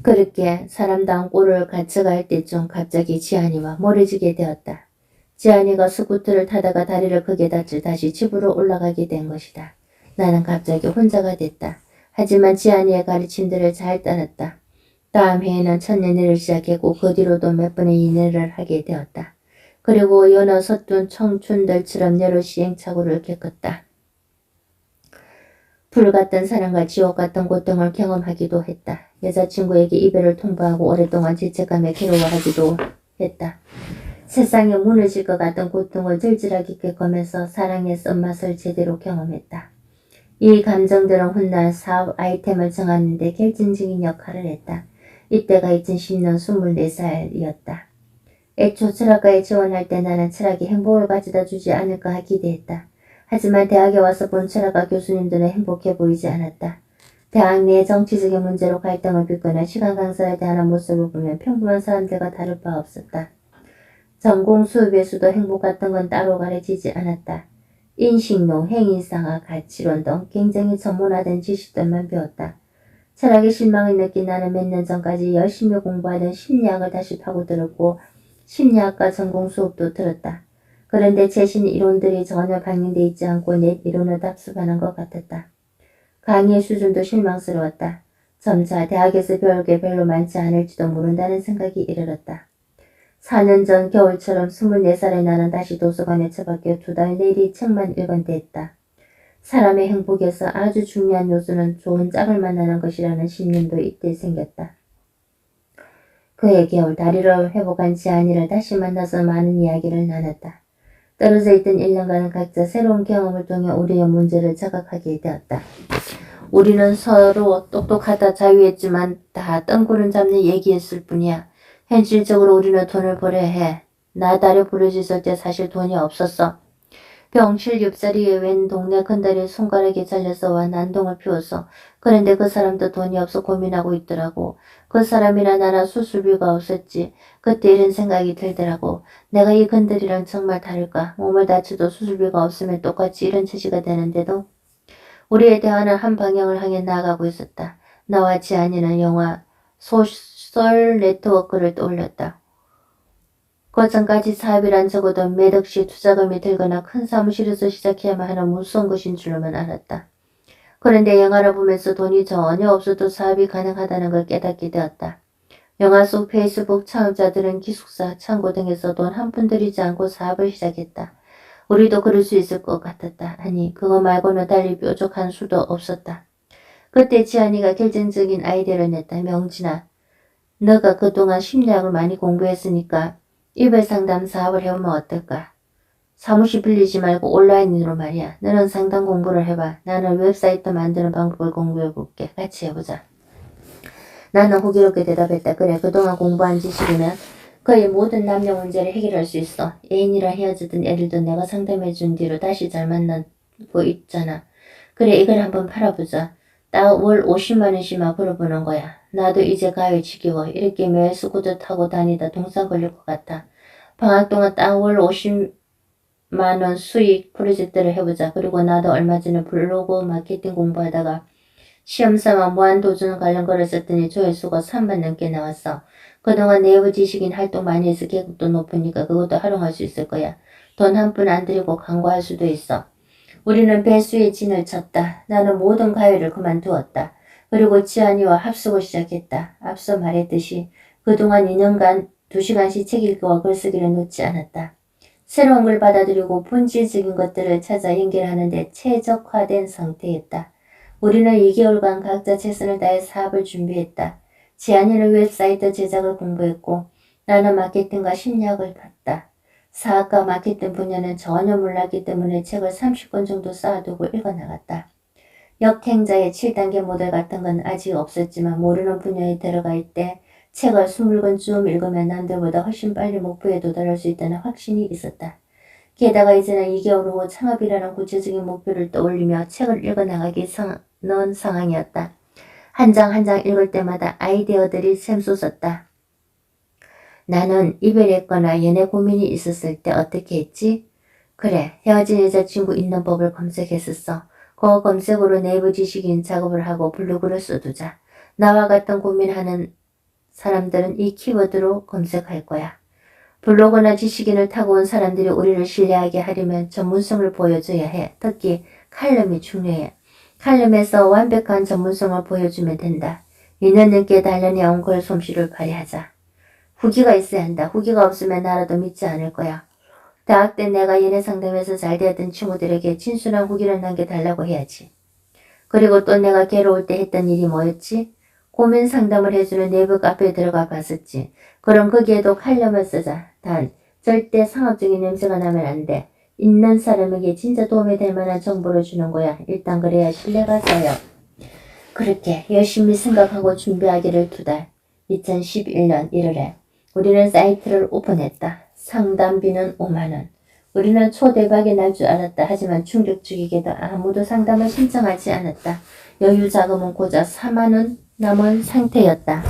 그렇게 사람다운 꼴을 갖춰갈 때쯤 갑자기 지안이와 멀어지게 되었다. 지안이가 스쿠터를 타다가 다리를 크게 다쳐 다시 집으로 올라가게 된 것이다. 나는 갑자기 혼자가 됐다. 하지만 지안이의 가르침들을 잘 따랐다. 다음 해에는 첫 연애를 시작했고 그 뒤로도 몇 번의 연애를 하게 되었다. 그리고 여느 서툰 청춘들처럼 여러 시행착오를 겪었다. 불같던 사랑과 지옥 같은 고통을 경험하기도 했다. 여자친구에게 이별을 통보하고 오랫동안 죄책감에 괴로워하기도 했다. 세상에 무너질 것 같은 고통을 절절하게 겪으면서 사랑의 쓴맛을 제대로 경험했다. 이 감정들은 훗날 사업 아이템을 정하는 데 결정적인 역할을 했다. 이때가 2010년 24살이었다. 애초 철학과에 지원할 때 나는 철학이 행복을 가져다 주지 않을까 기대했다. 하지만 대학에 와서 본 철학과 교수님들은 행복해 보이지 않았다. 대학 내 정치적인 문제로 갈등을 빚거나 시간 강사에 대한 모습을 보면 평범한 사람들과 다를 바 없었다. 전공 수업에서도 행복 같은 건 따로 가르치지 않았다. 인식론, 행위상학, 가치론 등 굉장히 전문화된 지식들만 배웠다. 철학에 실망을 느낀 나는 몇 년 전까지 열심히 공부하던 심리학을 다시 파고들었고 심리학과 전공 수업도 들었다. 그런데 최신 이론들이 전혀 반영돼 있지 않고 내 이론을 답습하는 것 같았다. 강의의 수준도 실망스러웠다. 점차 대학에서 배울 게 별로 많지 않을지도 모른다는 생각이 이르렀다. 4년 전 겨울처럼 24살의 나는 다시 도서관에 처박혀 2달 내리 책만 읽은데 했다. 사람의 행복에서 아주 중요한 요소는 좋은 짝을 만나는 것이라는 신념도 이때 생겼다. 그해 겨울 다리를 회복한 지안이를 다시 만나서 많은 이야기를 나눴다. 떨어져 있던 1년간은 각자 새로운 경험을 통해 우리의 문제를 자각하게 되었다. 우리는 서로 똑똑하다 자유했지만 다 뜬구름 잡는 얘기였을 뿐이야. 현실적으로 우리는 돈을 벌어야 해. 나 다리 부러졌을 때 사실 돈이 없었어. 병실 옆자리에 웬 동네 큰다리 손가락에 잘려서 와 난동을 피웠어. 그런데 그 사람도 돈이 없어 고민하고 있더라고. 그 사람이나 나나 수술비가 없었지. 그때 이런 생각이 들더라고. 내가 이 큰들이랑 정말 다를까? 몸을 다쳐도 수술비가 없으면 똑같이 이런 처지가 되는데도. 우리의 대화는 한 방향을 향해 나아가고 있었다. 나와 지안이는 영화 소셜 네트워크를 떠올렸다. 그전까지 사업이란 적어도 몇 억씩 투자금이 들거나 큰 사무실에서 시작해야만 하는 무서운 것인 줄로만 알았다. 그런데 영화를 보면서 돈이 전혀 없어도 사업이 가능하다는 걸 깨닫게 되었다. 영화 속 페이스북 창업자들은 기숙사, 창고 등에서 돈 한 푼 들이지 않고 사업을 시작했다. 우리도 그럴 수 있을 것 같았다. 아니, 그거 말고는 달리 뾰족한 수도 없었다. 그때 지안이가 결정적인 아이디어를 냈다. 명진아, 너가 그동안 심리학을 많이 공부했으니까 이별 상담 사업을 해보면 어떨까? 사무실 빌리지 말고 온라인으로 말이야. 너는 상담 공부를 해봐. 나는 웹사이트 만드는 방법을 공부해볼게. 같이 해보자. 나는 호기롭게 대답했다. 그래, 그동안 공부한 지식이면 거의 모든 남녀 문제를 해결할 수 있어. 애인이랑 헤어지던 애들도 내가 상담해준 뒤로 다시 잘 만나고 있잖아. 그래, 이걸 한번 팔아보자. 딱 월 50만원씩만 벌어보는 거야. 나도 이제 가을 지겨워. 이렇게 매일 스쿠터 타고 다니다 동상 걸릴 것 같아. 방학 동안 딱 월 50만원 수익 프로젝트를 해보자. 그리고 나도 얼마 전에 블로그 마케팅 공부하다가 시험삼아 무한도전 관련 글을 썼더니 조회수가 3만 넘게 나왔어. 그동안 내부 지식인 활동 많이 해서 계급도 높으니까 그것도 활용할 수 있을 거야. 돈 한 푼 안 들이고 광고할 수도 있어. 우리는 배수의 진을 쳤다. 나는 모든 가요를 그만두었다. 그리고 지안이와 합숙을 시작했다. 앞서 말했듯이 그동안 2년간 2시간씩 책 읽기와 글쓰기를 놓지 않았다. 새로운 걸 받아들이고 본질적인 것들을 찾아 연결하는 데 최적화된 상태였다. 우리는 2개월간 각자 최선을 다해 사업을 준비했다. 지안이는 웹사이트 제작을 공부했고 나는 마케팅과 심리학을 봤다. 사업과 마케팅 분야는 전혀 몰랐기 때문에 책을 30권 정도 쌓아두고 읽어나갔다. 역행자의 7단계 모델 같은 건 아직 없었지만 모르는 분야에 들어갈 때 책을 20권쯤 읽으면 남들보다 훨씬 빨리 목표에 도달할 수 있다는 확신이 있었다. 게다가 이제는 2개월 후 창업이라는 구체적인 목표를 떠올리며 책을 읽어나가기 는 상황이었다. 한 장 한 장 읽을 때마다 아이디어들이 샘솟았다. 나는 이별했거나 연애 고민이 있었을 때 어떻게 했지? 그래, 헤어진 여자친구 있는 법을 검색했었어. 그 검색으로 내부 지식인 작업을 하고 블로그를 써두자. 나와 같은 고민하는 사람들은 이 키워드로 검색할 거야. 블로그나 지식인을 타고 온 사람들이 우리를 신뢰하게 하려면 전문성을 보여줘야 해. 특히 칼럼이 중요해. 칼럼에서 완벽한 전문성을 보여주면 된다. 2년 넘게 단련해온 글 솜씨를 발휘하자. 후기가 있어야 한다. 후기가 없으면 나라도 믿지 않을 거야. 대학 때 내가 연애 상담에서 잘 되었던 친구들에게 진순한 후기를 남겨달라고 해야지. 그리고 또 내가 괴로울 때 했던 일이 뭐였지? 고민 상담을 해주는 내부 카페에 들어가 봤었지. 그럼 거기에도 칼럼을 쓰자. 단, 절대 상업적인 냄새가 나면 안 돼. 있는 사람에게 진짜 도움이 될 만한 정보를 주는 거야. 일단 그래야 신뢰가 쌓여. 그렇게 열심히 생각하고 준비하기를 2달. 2011년 1월에 우리는 사이트를 오픈했다. 상담비는 5만원. 우리는 초대박이 날 줄 알았다. 하지만 충격적이게도 아무도 상담을 신청하지 않았다. 여유 자금은 고작 4만원 남은 상태였다.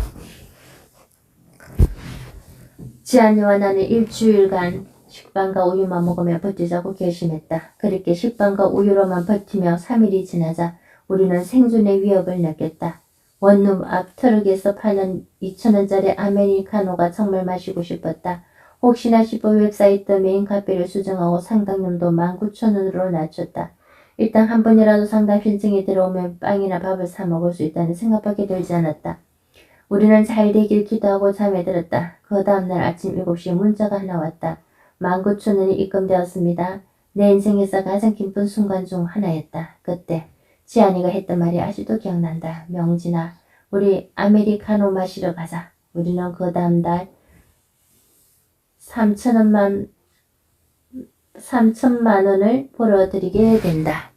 지안이와 나는 일주일간 식빵과 우유만 먹으며 버티자고 결심했다. 그렇게 식빵과 우유로만 버티며 3일이 지나자 우리는 생존의 위협을 느꼈다. 원룸 앞 트럭에서 파는 2,000원짜리 아메리카노가 정말 마시고 싶었다. 혹시나 싶어 웹사이트 메인 카페를 수정하고 상담료도 19,000원으로 낮췄다. 일단 한 번이라도 상담 신청이 들어오면 빵이나 밥을 사 먹을 수 있다는 생각밖에 들지 않았다. 우리는 잘 되길 기도하고 잠에 들었다. 그 다음날 아침 7시에 문자가 하나 왔다. 19,000원이 입금되었습니다. 내 인생에서 가장 기쁜 순간 중 하나였다. 그때 지안이가 했던 말이 아직도 기억난다. 명진아, 우리 아메리카노 마시러 가자. 우리는 그 다음 달 3천만 원을 벌어들이게 된다.